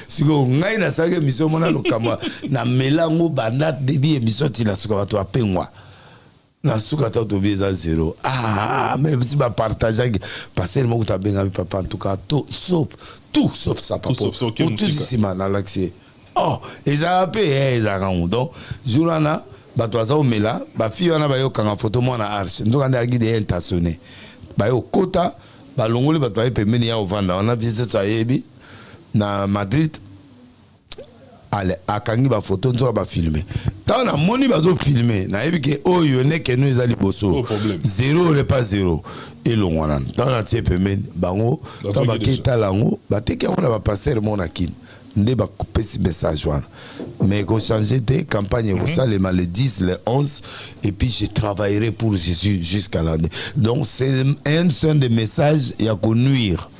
siko ngai na sake mission mona lokama na melango banda debi emission tina suka bato apengwa na suka ta to bieza 0 mais si ba partager parce que mo ta benga papa en tout cas sauf ça papa tout ici na l'accès ils a payé ils a rendu donc jourana bato aza omela ba fille wana ba yo kanga photo mona arche ndoka nda guide intentionné ba yo kota ba longoli bato ba pembeni ya ovanda on a visité ça yebi na Madrid ale akangi ba photo nzoka ba filmer ta na moni ba zo filmer na yebi ke oyo ne ke no ezali boso 0 le pas 0 et longwana ta na tie pembeni bango ta ba kita lango ba teke on ba passer mona kin nde ba kopesi message wana mais qu'on changer tes campagnes pour ça les le 10 le 11 et puis je travaillerai pour Jésus jusqu'à l'année donc c'est un seul des messages ya ko nuire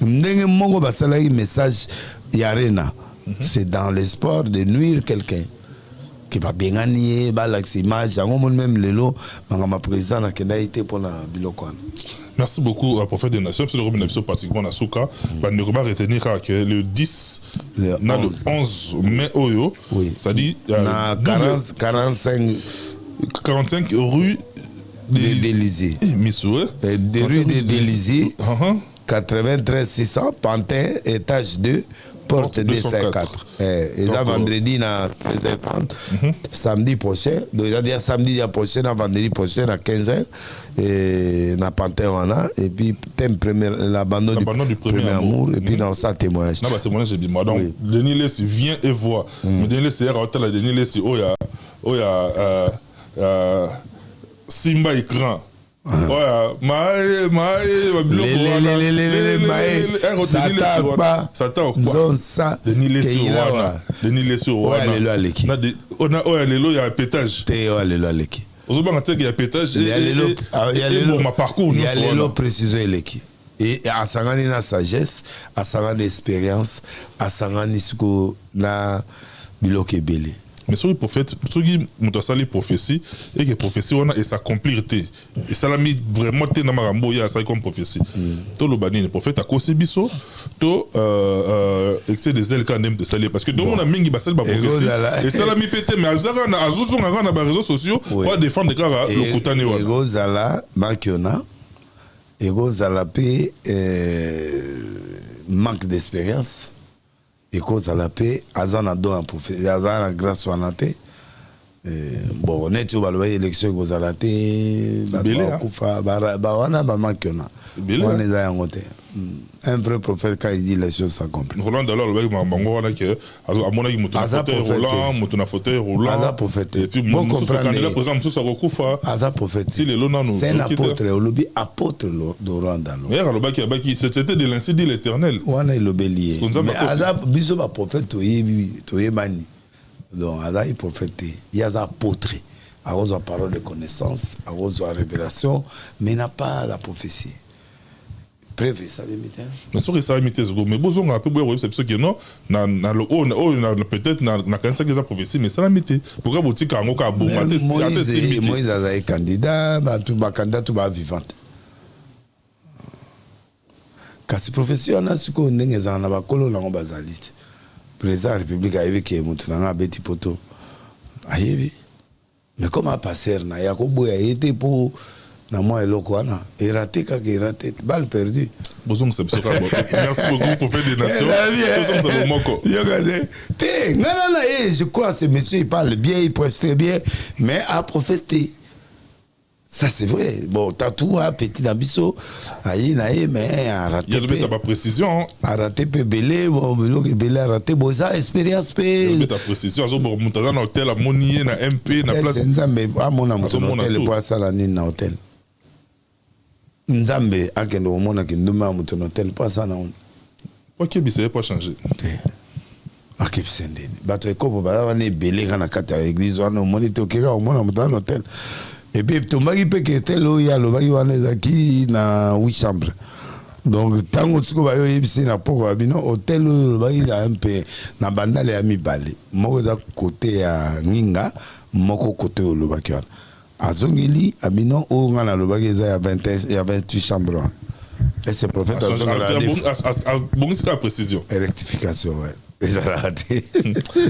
ndenge mongo ba sala message ya rena c'est dans l'espoir de nuire quelqu'un qui va bien nier ba l'image yango même lelo ma président na kenda été pour na bilokwana. Merci beaucoup à prophète des nations. C'est le Robin pratiquement à Souka. On va retenir que le 10, le 11 mai, oui. C'est-à-dire 45 rue d'Élysée. Des rues d'Élysée. 93 600, Pantin, étage 2. Porte 204. Et ça vendredi à 13h30. Samedi prochain. Donc il y a samedi prochain, vendredi prochain à 15h. Et na Panthéon. Et puis thème l'abandon du premier amour. Et puis dans ça témoignage. Non, témoignage j'ai dit moi donc Denis Lessi vient et voit. Denis Lessi est hôtel à Denis Lessi Simba écran. et à sangani na sagesse, à sangani expérience, à sangani na biloke belé. Mais sur le prophète, sur qui mutasali prophétie et que prophétie on a et s'accomplir et ça l'a mis vraiment té na marambo ya ça comme prophétie. To lo bani le prophète a kosi biso to excès des ailes quand même de saler parce que donc on a mingi basel ba prophétie et ça l'a mis pété mais azara na azuzu ngara na ba réseaux sociaux pour défendre des cara le kutane wana. Ego zala makiona ego zala pe manque d'expérience. Et cause à la paix, Azana don en prophétie, Azana grâce à la paix. Bon, on est au bal élection cause à la paix. Un vrai prophète quand il dit les choses s'accomplissent. Roland alors le mec mango wana que à mon avis mutuna fauteuil roulant, mutuna fauteuil roulant. Aza prophète. Et puis mon candidat par exemple sous sa recouffa. Aza prophète. Si les lona nous. C'est un apôtre, au lobby apôtre d'Oranda. Mais alors baki c'était de l'ancien dit l'Éternel. Wana il obéit. Mais Aza biso ba prophète toye mani. Donc Aza il prophète, il y a apôtre. À cause de la parole de connaissance, à cause de la révélation, mais n'a pas la prophétie. Prévu ça limite. Mais sur ça limite mais besoin un peu boire c'est parce que non na peut-être na quand ça que ça prophétie mais ça limite pourquoi vous tika ngo ka bomba Moïse a été candidat ba tout ba candidat tout ba vivante. Kasi profession na siko ndenge za na ba kolo la ngo bazalite. Président de la République a évoqué que Moutounan a bêti poto. Mais comment passer na Yakobo a été pour na moi eloko wana raté kaka raté balle perdue. Merci beaucoup pour faire des nations. Je crois que ce monsieur il parle bien, il presse très bien, mais à prophéter. Ça c'est vrai. Bon, Tatou a petit d'ambition, mais a raté. Il y a pas précision. A raté peu belé, bon, belé a raté, bon ça expérience peu. Il y a pas précision. Je vais monter dans l'hôtel, à Monier, na MP, na place. Nzambe, à mon hôtel, pour ça la nine na hôtel. Nzambe, à quel moment na kinduma mon hôtel, pas ça na on. Pourquoi qu'il ne pas changer? Ah qui c'est ndé. Bato ekopo ba wana belé kana kata église wana moniteur keka au mona mon hôtel. Et puis, tu m'as dit que tel il y a le qui na 8 chambres. Donc, tant que tu vas y aller, na poko bino hôtel il y a un peu na banda le ami balé. Moko da côté à Ninga, moko côté au lobaki wana. Azongeli abino o ngana lobaki il y a 28 chambres. Et c'est prophète bon c'est la précision. Rectification ouais. Et ça a raté.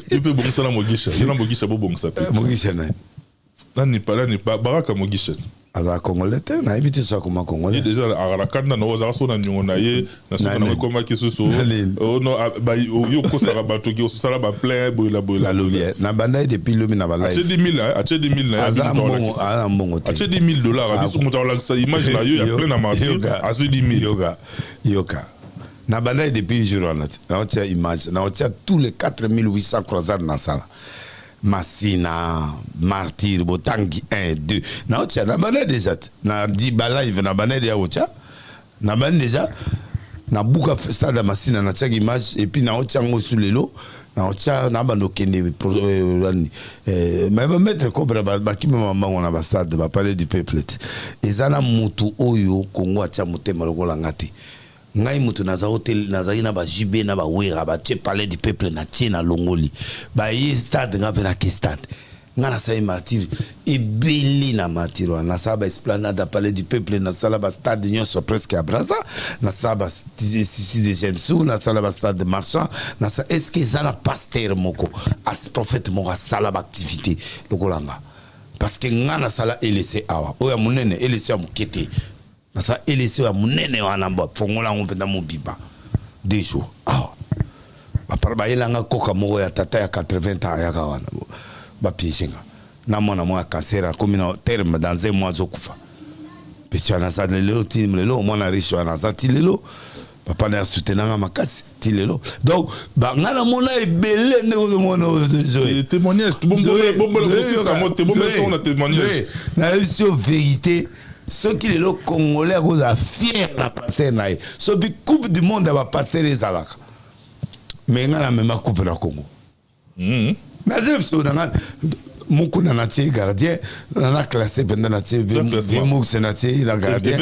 Il peut bon ça la mogisha. Il y a mogisha bon ça. Mogisha na. Là n'est pas baraka mogisha. Aza congolais na habité ça comme congolais. Déjà à la canne na oza so na nyongo ye na so na koma kisoso. Oh non ba yo ko sara bato ki sala ba plein boila lobier. Na banda depuis lomi na ba live. Ache 10 000 ache 10 000 na aza mbongo te. Ache 10 000 $. Abiso muta la sa image na yo ya plein na marché. Ache 10 000 yoka. Na banda depuis jour na otia image na otia tous les 4800 croisades na sala. Massina, Martyr, Botangi 1, 2. Na otia na bana déjà. Na di ba live na bana déjà otia. Na bana déjà. Na buka stade de Massina na tia image et puis na otia ngo sur lelo. Na otia na bano kende même mettre cobra ba ki mama ngona ba stade ba parler du peuple. Ezana mutu oyo Kongo atia mutema lokola ngati. Ngai mutu naza hotel nazali na ba jibe na ba wera ba tie parler du peuple na tie na longoli ba yi stade nga vera ke stade nga na sai martyr e beli na martyr na saba esplanade parler du peuple na sala ba stade nyonso presque à Brazza na saba si de Jensu na sala ba stade marchand na sa est-ce que ça na pasteur moko as prophète moko sala ba activité lokolanga parce que nga na sala LC awa oya munene LC amukete ça et laissé à mon nene wana mba fongola ngombe na mobiba 2 jours ah ba parba yelanga koka moko ya tata ya 80 ans ya kawana ba piéchenga na mona mo cancer comme na terme dans un mois zokufa petit na ça lelo timlelo mona riche na ça tilelo papa na soutenanga makasi tilelo donc ba ngana mona ebele ndeko mona témoignage bon ça mo témoignage na sur vérité. Ceux qui les Congolais sont fiers de passer naï. Ceux qui coupe du monde va passer les alaka. Mais on a même coupe la Congo. Mais c'est ça. Moko na natie gardien, on a classé pendant natie Vemok c'est natie la gardien.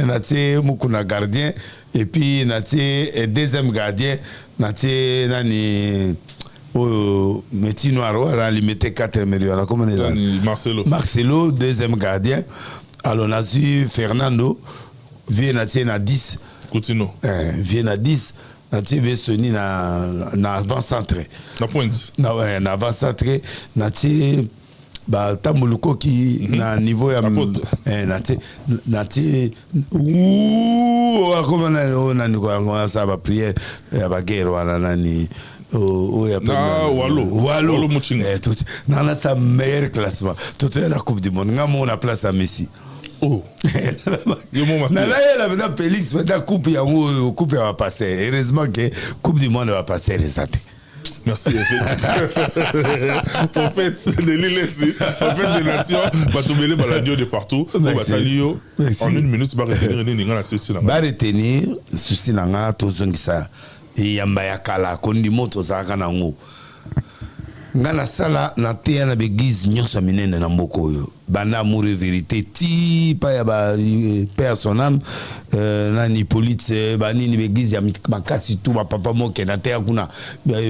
Natie moko na gardien et puis natie deuxième gardien natie nani Métis Noir on a limité 4 millions. Comment on dit Marcelo deuxième gardien. Alors, on a eu Fernando, vient à 10. Continue. Vient à 10. On a eu Sony na avant-centre. Na pointe. Na avant-centre. On a eu Tamuluko qui na niveau ya comment on a ça va prier la guerre wala nani Walo Mouchinga. Nana sa meilleur classement. Tout est la Coupe du Monde. Ngamo na place à Messi. Oh. La Félix la coupe va passer. Heureusement que Coupe du Monde va passer les athées. Merci. Prophète de l'île, prophète des nations, va tomber les baladios de partout. En 1 minute, va retenir la souci. Va retenir souci nanga tozongisa. Et yamba ya kala kondi moto zaka nango. Ngana sala na te na begiz nyonso minene na mboko yo. Bana amour et vérité ti pa ya ba père son âme nani police bani ni begiz ya makasi tout ba papa moke na te kuna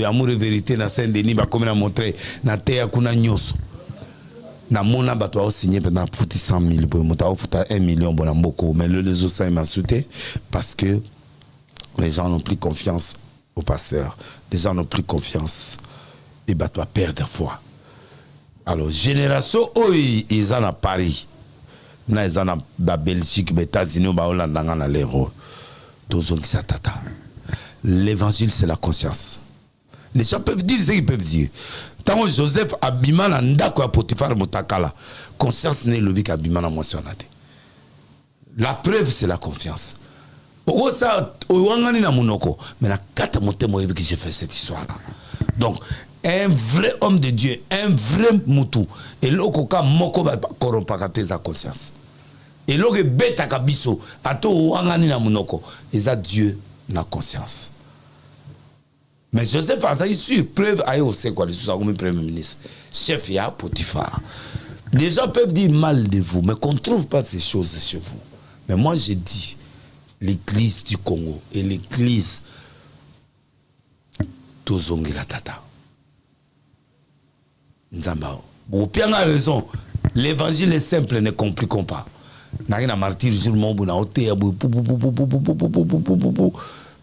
amour et vérité na Saint-Denis ba comme na montrer na te kuna nyonso. Na mona bato a signé pendant futi 100 000 pour mota futa 1 million bona mboko mais le les autres m'a sauté parce que les gens n'ont plus confiance au pasteur. Les gens n'ont plus confiance. Et bah, toi, perdre foi. Alors, génération, ils en à Paris. na ezana ba Belgique, ba États-Unis, ba Hollande na l'héros. Tozongisa tata. L'évangile c'est la conscience. Les gens peuvent dire ce qu'ils peuvent dire. Tant que Joseph abima na ndako ya Potifar motakala, conscience n'est le bic abima na moitionnate. La preuve c'est la confiance. Au ça ouangani na munoko, mais na kata motemo que j'ai fait cette histoire là. Donc un vrai homme de Dieu, un vrai moutou, et l'okoka moko ba korompakate sa conscience. Et l'oke beta kabiso, ato ouangani na munoko, et ça Dieu na conscience. Mais Joseph a sûr, preuve à eux, c'est quoi, les sous comme premier ministre, chef ya Potifar. Les gens peuvent dire mal de vous, mais qu'on ne trouve pas ces choses chez vous. Mais moi j'ai dit, l'église du Congo et l'église Tozongi la Tata. Nzambao. Ou bien a raison, l'évangile est simple, ne compliquons pas. N'a rien à martyr, jour mon bon à hôtel,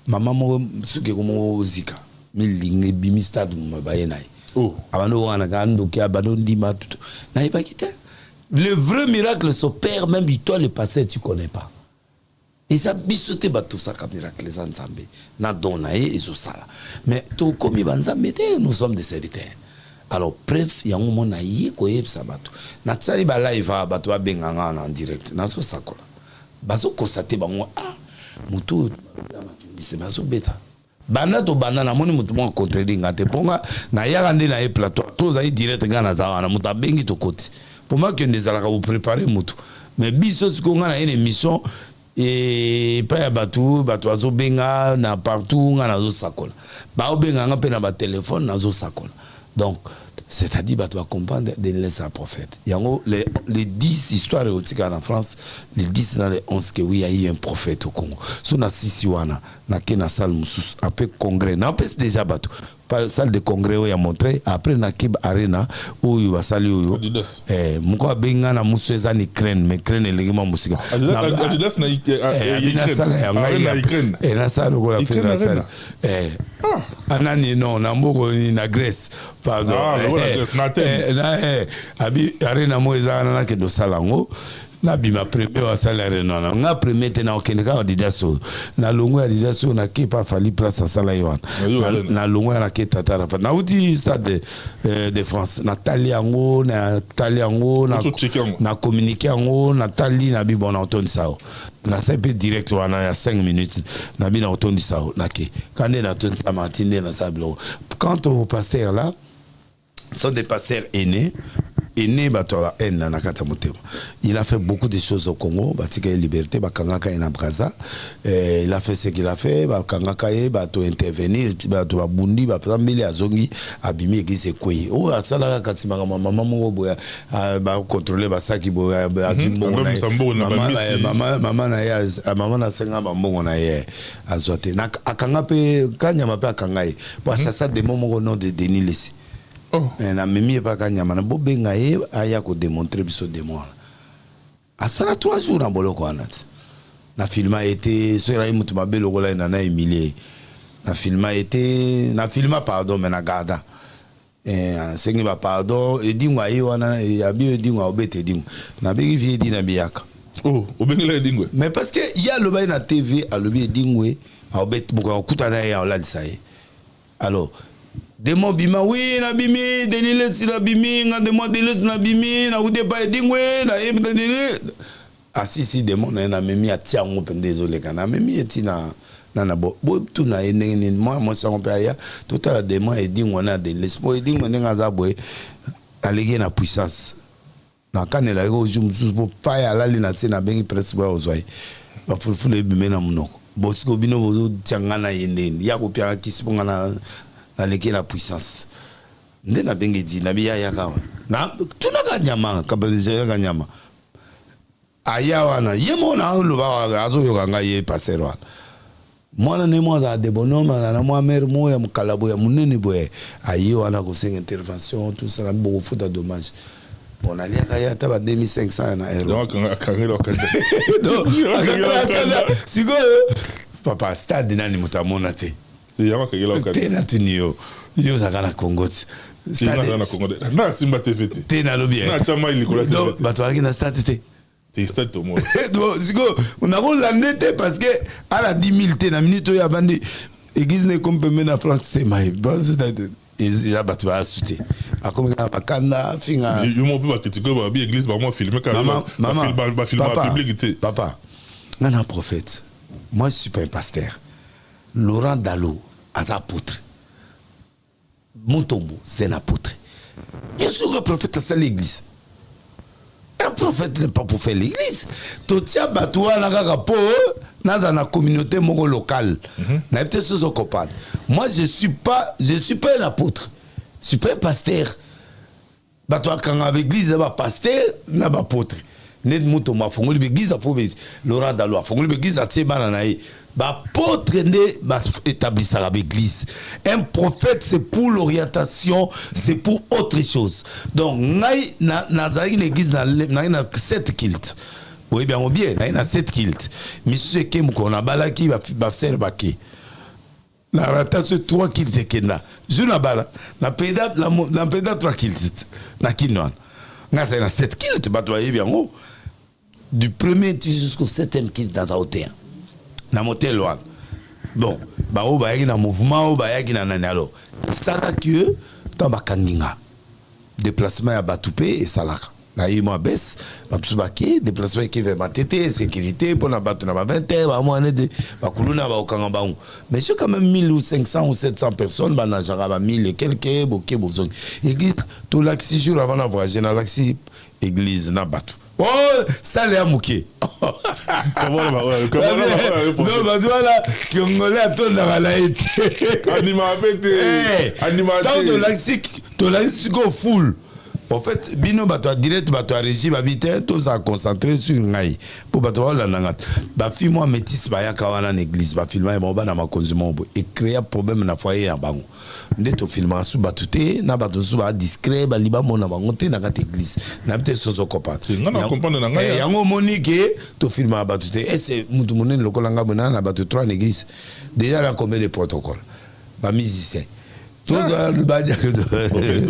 maman, ce que comme zika. Milingue bimistad mabayenai. Oh. Abano wana gando ki abano ndima tout. N'a pas quitté. Le vrai miracle s'opère même toi le passé tu connais pas. Et ça bisoté bato ça comme miracle les ensemble. Na donaé et sala. Mais tout comme banzambe nous sommes des serviteurs. Alors bref, il y a un moment na yé ko yebsa bato. Na tsali ba live bato ba benganga en direct. Na so sakola. Bazo constater bango mutu c'est bazo beta. Bana to bana na moni mutu mo contredire ngate ponga na yaka nde na e plateau to za direct ngana za na mutu bengi to koti pour moi que des alaka vous préparer mutu mais biso ce qu'on a une émission et pas ya batu azo benga na partout ngana zo sakola ba obenga nga pe na ba téléphone na zo sakola donc c'est-à-dire bah tu vas comprendre de laisser un prophète. Il y a les 10 histoires érotiques en France, les 10 dans les 11 que oui il y a eu un prophète au Congo. So na sisi wana na kena salle musus après congrès. Na pes déjà bateau. Par salle de congrès où il a montré après na Kib Arena où il va saluer où muko benga na musueza ni crane mais crane elengema musika. Adidas na Ukraine. Et na salle ko la fédération. Anani non na mboko ni na Grèce. Pardon. Abi arena moeza na ke do salango na bima premier wa salaire non nga premier tena okeneka Adidas na longo Adidas na ke pa fali place à sala yoan na longo na ke tatara na uti stade de France na taliango na communiquer ango na tali na bi bon automne sao na CP direct wana ya 5 minutes na bi na automne sao na ke quand na automne sa matinée na sa bureau quant au pasteur là sont des pasteurs aînés Batoa N na kata motema. Il a fait beaucoup de choses au Congo, batika liberté, bakangaka ina Braza. Il a fait ce qu'il a fait, bakangaka e bato intervenir, bato babundi, bato mbele azongi abimi église ekwe. Oh asala kasimanga maman mo boya ba contrôler basaki boya azimbo na. Maman na ya maman na senga mbongo na ye azote. Na akanga pe kanyama pe akangai. Pour ça des moments au nom de Denis Lessi. Na mimi pa kanyama na bobenga ye aya ko démontrer biso de moi. A sala 3 jours en boloko anat. Na filma été sera mutu mabelo gola na humilié. Na filma pardon mais na garda. Sengi ba pardon e dingwa ye wana ya bi dingwa obete dingwa. Na bigi vie di na biaka. Oh, obengela dingwe. Mais parce que il y a le bail na TV a le bi dingwe a obete buka kutana ya ola lisaye. Alors Demo bima oui na bimi delile si na bimi nga demo delile na bimi na ude pa dingwe na yebda delile si demo na memi atia ngo pende désolé kana memi etina na bo tu na enene moi ça on peut aya total demo e dingwa na delile po dingwa nga za boy alege na puissance na kanela go jumsu po fire alali na se na bengi presque ba ozwai ba fulfule bime na munoko bosiko bino bozo tiangana yendeni ya ko pia kisiponga na aleki la puissance nde na bengi di na biya ya kawa na tunaka nyama kabeleze ka nyama aya wana yemo na lo ba azo yo kanga ye pasero mwana ne mwa de bonhomme na mwa mère mo ya mukalabo ya munene boye ayi wana ko senga intervention tout ça na beaucoup faute de dommage on a liaka ya taba 2500 na euro donc akangelo kanda sigo papa stade nani mutamona te Tena tunio yo zakana Congo na Simba TV tena lobby na chama ili kula donc bato aki na stade te T'es au moins. On a l'année parce que à la 10 000 t'es la minute où il y a vendu l'église n'est comme même en France c'est maï. Il y a battu à sauter. À comme à Bakanda, finga. Je m'en peux pas critiquer l'église, bah moi filmer quand maman, papa, papa, on a un prophète. Moi je suis pas un pasteur. Laurent Dalo, as apôtre. Montombo, c'est un apôtre. Je suis un prophète à l'église. Un prophète n'est pas pour faire l'église. Tout ça, batoua, dans la communauté locale. Moi, je suis pas un apôtre. Je suis pas un pasteur. Batoua, quand on a l'église, il y a un pasteur, il y a un apôtre. Net muto ma fongoli l'église a fobé Laurent Dalo fongoli l'église a tseba na ye ba apôtre né ba établir ça l'église. Un prophète c'est pour l'orientation, c'est pour autre chose. Donc ngai na zali l'église na 7 kilts. Oui bien na 7 kilts. Monsieur Kem ko na balaki ba faire baki. Na rata ce 3 kilts kenda. Je na bala na peda 3 kilts na kinwan. Nga c'est na 7 kilts ba toi bien oh. Du premier jusqu'au 7e kill dans la hauteur. Dans le motel. Bon, bah, on va y aller dans le mouvement, on va y aller dans le ça là que, dans le Kanginga, déplacement à Batoupé et Salaka. Là, il y a une baisse, déplacement qui va m'attêter, sécurité, pour la battre dans la 20 heures, moi, mais c'est quand même 1500 ou 700 personnes, bah, n'a 1000 et quelques, bokeh, bozong. Église, tout l'axi jour avant d'avoir, j'ai l'axi église, n'a pas tout. Oh, ça l'est à mouquer. Comment on va non, parce que voilà, Congolais a tout dans la haie. Animateur. Tant de l'axi, full. En fait, bino bato direct bato régime habité tout ça concentré sur ngai pour bato la nangat ba fi moi métis ba ya kawana l'église ba filma ba na makonzimo et créer problème na foyer en bango ndeto filma su batuté na bato su ba discret ba liba mona bango te na kat église na peut soso copa na comprendre na ngai yango monique to filma batuté et c'est mutu monene lokolanga bona na bato 3 en église déjà là combien de protocoles ba musicien tout ça le badia que tout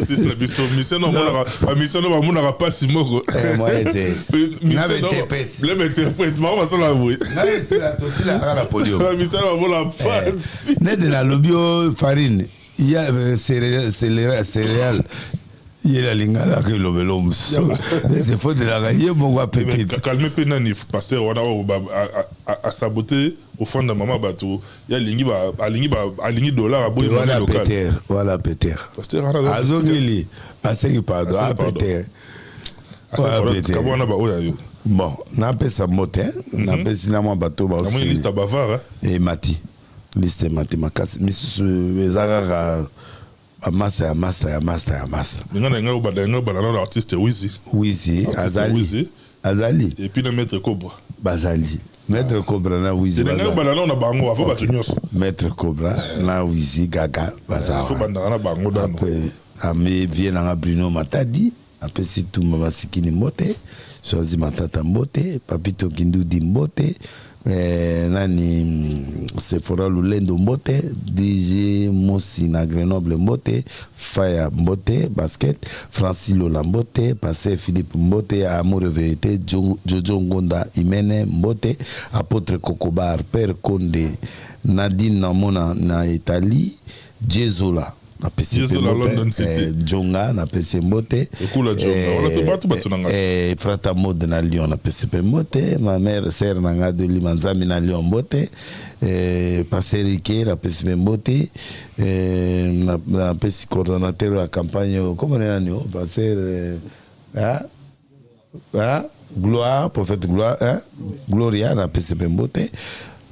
c'est la mission non la mission non mon n'a pas si moko moi était n'avait interprète le interprète moi va ça la voir n'avait c'est la aussi la podium la mission non la pas net de la lobio farine il y a céréales il y a la lingala que l'homme c'est faut de la gailler bon va péter calmer penani pasteur on a à saboter au fond de maman bateau il y a lingi dollar à boy local voilà Peter pasteur azongeli aseki pardon à Peter bon na pesa mote na pesa na moi bateau ba aussi liste bavard et mati liste mathématique misusu ezaka master. Nga artiste Wizi, Azali. Et puis le maître Cobra. Bazali. Maître Cobra na Wizi. Maître Cobra na Wizi Gaga Bazali. Après, vient Bruno Matadi. Après, c'est tout Mama Sikini Mbote. Choisi Matata Mbote. Papito Kindudi Mbote. Nani Sephora Lulendo Mbote, DJ Moussi na Grenoble Mbote, Faya Mbote, basket, Francis Lola Mbote, Passé Philippe Mbote, Amour et Vérité, Jojo Ngonda Imene Mbote, Apôtre Kokobar, Père Konde, Nadine Namona na Italie, Jezola. Na PCP London City. Jonga na PC Mbote. Frata Mode na Lyon na PCP Mbote. Ma mère sœur na de Limanzami na Lyon Mbote. Passer Riquet na PCP Mbote. Na PC coordonnateur de la campagne. Comment on est là? Passer Gloire, prophète Gloire, Gloria na PCP Mbote.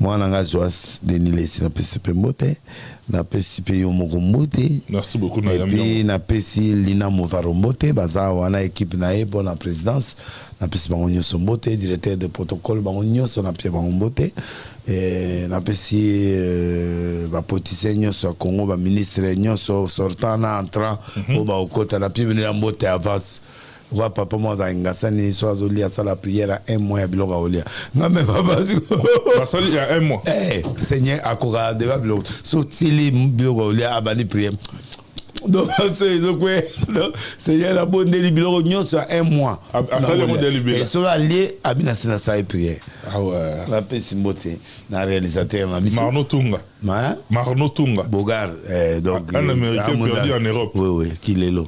Moi, je suis Denis Lessi na PCP Mbote, na PCP Yomoko Mbote. Merci beaucoup. Et puis, na PCP Lina Mouvaro Mbote, baza wana équipe na ebo na présidence, na PCP Bangonyo Mbote, directeur de protocole Bangonyo na Pierre Mbote, et na PCP ba politicien nyoso Congo, ba ministre nyoso sortant na entrant, au ba okota na PCP Mbote avance. Wa papa moi za ngasani so azolia ça la prière un mois ya biloka olia nga me papa ça il y a un mois Seigneur akora de biloka so tili biloka olia abali prière Donc, c'est la bonne délibération sur un mois. Et sur allié, Abina Sénassa et prière. Ah ouais. La paix Simboté, la réalisateur. Marno Tunga. Marno Tunga. Bogar. Donc, un Américain perdu en Europe. Oui, oui, qu'il est là.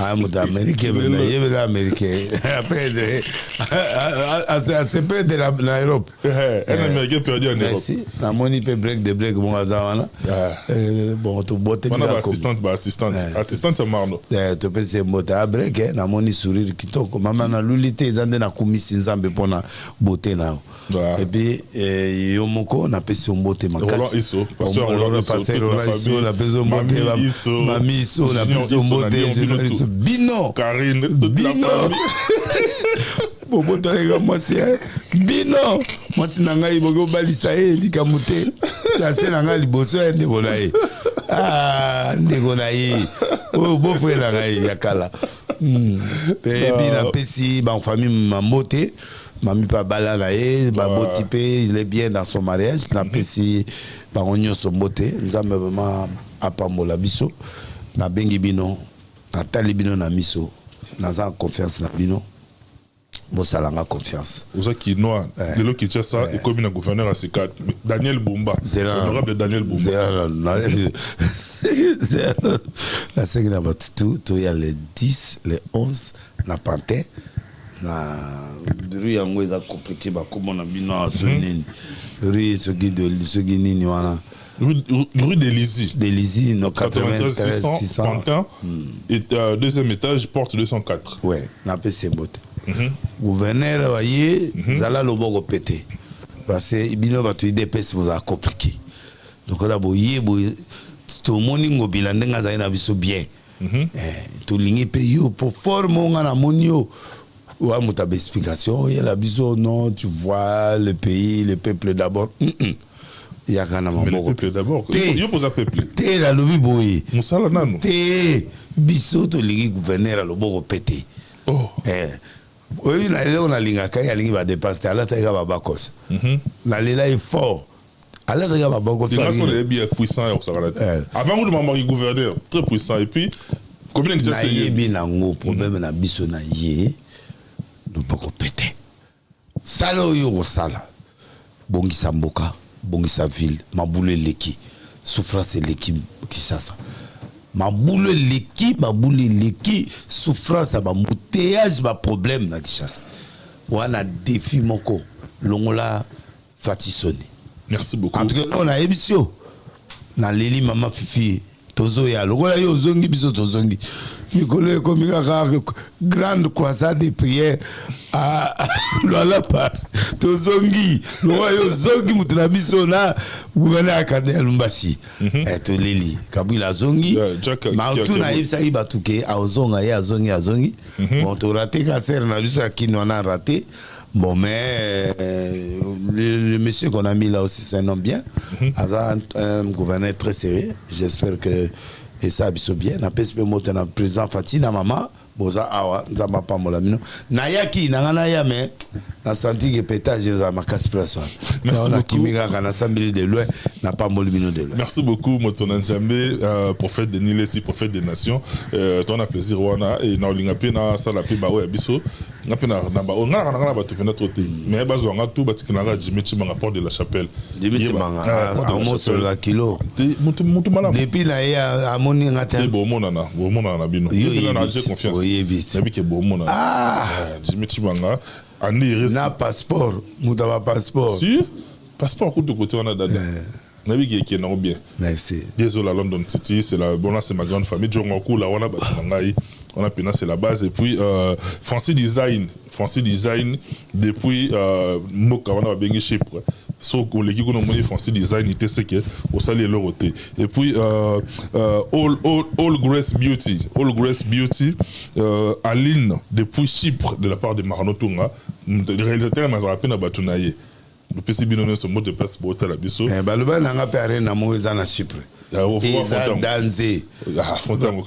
Ah, mon Américain, il est Américain. Après, c'est peu de l'Europe. Un Américain perdu en Europe. Merci. La money peut break de break, bon, hasard. Bon, tu bottes. On a assistante. Assistante, c'est Marno. Tu peux se botter à break, la money sourire qui toque. Maman, na l'unité, ils ont des commis Nzambe pour la beauté. Et puis, Yomoko, on a pu se botter. Roland Isso, pasteur Roland Isso, la besoin de botter. Mamie Isso, la besoin de botter. Bino Karine, Bino Bobo tolega mwasi Bino mwasi nanga ibogo balisa likamute la nanga liboso ndeko na ye ndeko na ye bo frère nanga yakala bina pesi ba famille mambote mami pa bala na ye ba botipe il est bien dans son mariage na pesi ba onyo so mbote nzambe vraiment apambola biso na bengi bino atali bino na miso naza confiance na bino bosalanga confiance oza kinoa lelo Kinshasa ekomi na gouverneur asika Daniel Bumba honorable Daniel Bumba la semaine na batutu to ya le 10 le 11 na Pantin na rue yango eza compliqué ba komona bino asonini rue soki nini wana Rue d'Élizy. D'Élizy, non, 93 600. Pantin, et deuxième étage, porte 204. Ouais, n'a pas ces bottes. Gouverneur, voyez, Zala Lobo pété. Parce que Ibino va te dire que vous avez compliqué. Donc là, tout le monde est bilan, vous bien. Tout le monde pays pour former un monio. Ouais, mon explication, il y a la biso, non, tu vois le pays, le peuple d'abord. Mais le peuple d'abord. Il pose à peuple. T'es la lobby boy. Moussala nano. T'es biso to ligi gouverneur à l'oboro pété. Oh. Oui, on a linga kaya lingi va dépasser. Allah t'aïga va bakos. La lela est fort. Allah t'aïga va bakos. C'est parce qu'on est bien puissant au Sahara. Avant vous de m'avoir gouverneur très puissant et puis combien de temps c'est yé bien nango problème na biso na yé l'oboro pété. Salo yo sala. Bongi samboka. Bongisa ville, Maboule Leki, souffrance Leki Kishasa. Maboule Leki, souffrance, embouteillage, problème na Kishasa. On a défi moko, longola fatisoni. Merci beaucoup. En tout cas, on a émission. Na Leli Mama Fifi, Tozo ya, longola yo zongi biso tozongi. Mikolo comme grande croisade de prière à Lualaba tozongi loyo zongi mutuna biso na gouverneur akade Lumbashi to leli kabila zongi ma tuna ibsa ibatuke azonga ya azongi bon to raté cancer na biso akino na raté bon mais le monsieur qu'on a mis là aussi c'est un homme bien un gouverneur très sérieux j'espère que et ça biso bien na pesi moto na président Fatina mama boza awa nzamba pa molamino na yaki na ngana ya mais na senti que pétage za makasi place merci beaucoup kimika kana sambili de loin na pas molamino de loin merci beaucoup Motona Nzambe prophète de Nilesi prophète des nations ton a plaisir wana et na linga pe na sala pe ba wa biso na pe na ba ngana ba to pe na troté mais bazo nga tout batikina ga Jimmy Chimanga porte de la chapelle Jimmy Chimanga à sur la kilo mutu mala depuis là ya amoni ngata bo mona na bino na j'ai confiance nabi ke bo mona Jimmy Chimanga na passeport mutaba passeport si passeport coup de côté on a dada nabi qui est non bien merci désolé à London City c'est la bon là c'est ma grande famille Djongoku là on a batunangai on a pénal c'est la base et puis Francis Design depuis Moka on a bengi Chypre so ko leki ko no moni Francis Design était ce que au sali leur côté et puis All Grace Beauty Aline depuis Chypre de la part de Marno Tunga le réalisateur m'a rappelé na batunaye le PC binono ce mot de passe pour hôtel abiso ba le ba nanga pere na moza na Chypre danser à Fontaine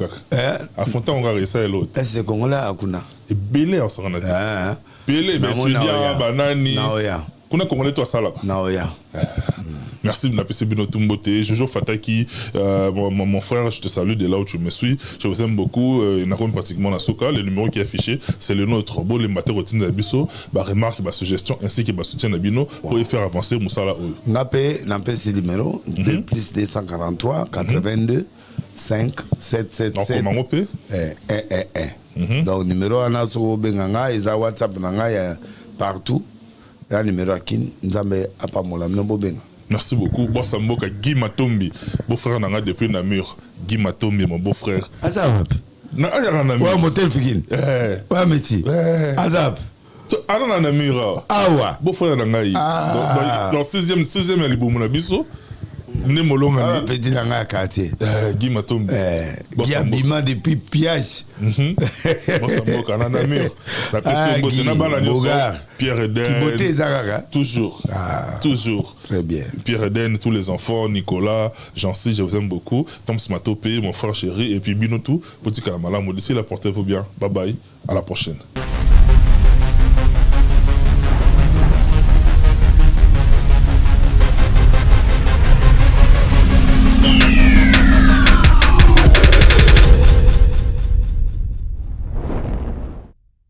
à Fontaine on ça et l'autre est-ce que Congolais akuna et belé en sera belé mais tu dis banani kuna Congolais toi ça là na oya Merci de m'appeler Bino Tumbote. Jojo Fataki, mon frère, je te salue de là où tu me suis. Je vous aime beaucoup. Il y a pratiquement la Soka. Le numéro qui est affiché, c'est le nôtre. Bon, les matériaux routines de Bisso, remarque, suggestion ainsi que soutien de Bino pour y faire avancer Moussala. Napé ce numéro, plus 243 82 5 7 7 7. Comment on peut? Donc, numéro Anaso Benganga, ils ont WhatsApp partout. Il y a un numéro qui nous a mis à Pamola. Merci beaucoup. Bon, ça m'a Guy Matombi, beau-frère Nanga depuis Namur. Guy Matombi, mon beau-frère. Azap. Ouais, motel Fikine. Ouais, métier. Azap. Ah non, Namur. Ah ouais. Beau-frère Nanga. Dans 6e album, Bisso. Ne molonga petit dans un quartier. Guy Matombi. Guy Abima depuis Piage. Bon, ça m'a Canada Namur. La personne Pierre Eden. Qui beauté Zaraga. Toujours. Toujours. Très bien. Pierre Eden, tous les enfants, Nicolas, Jancy, je vous aime beaucoup. Tom Smatopé, mon frère chéri, et puis Binotou, petit Kalamala, d'ici là, portez-vous bien. Bye bye. À la prochaine.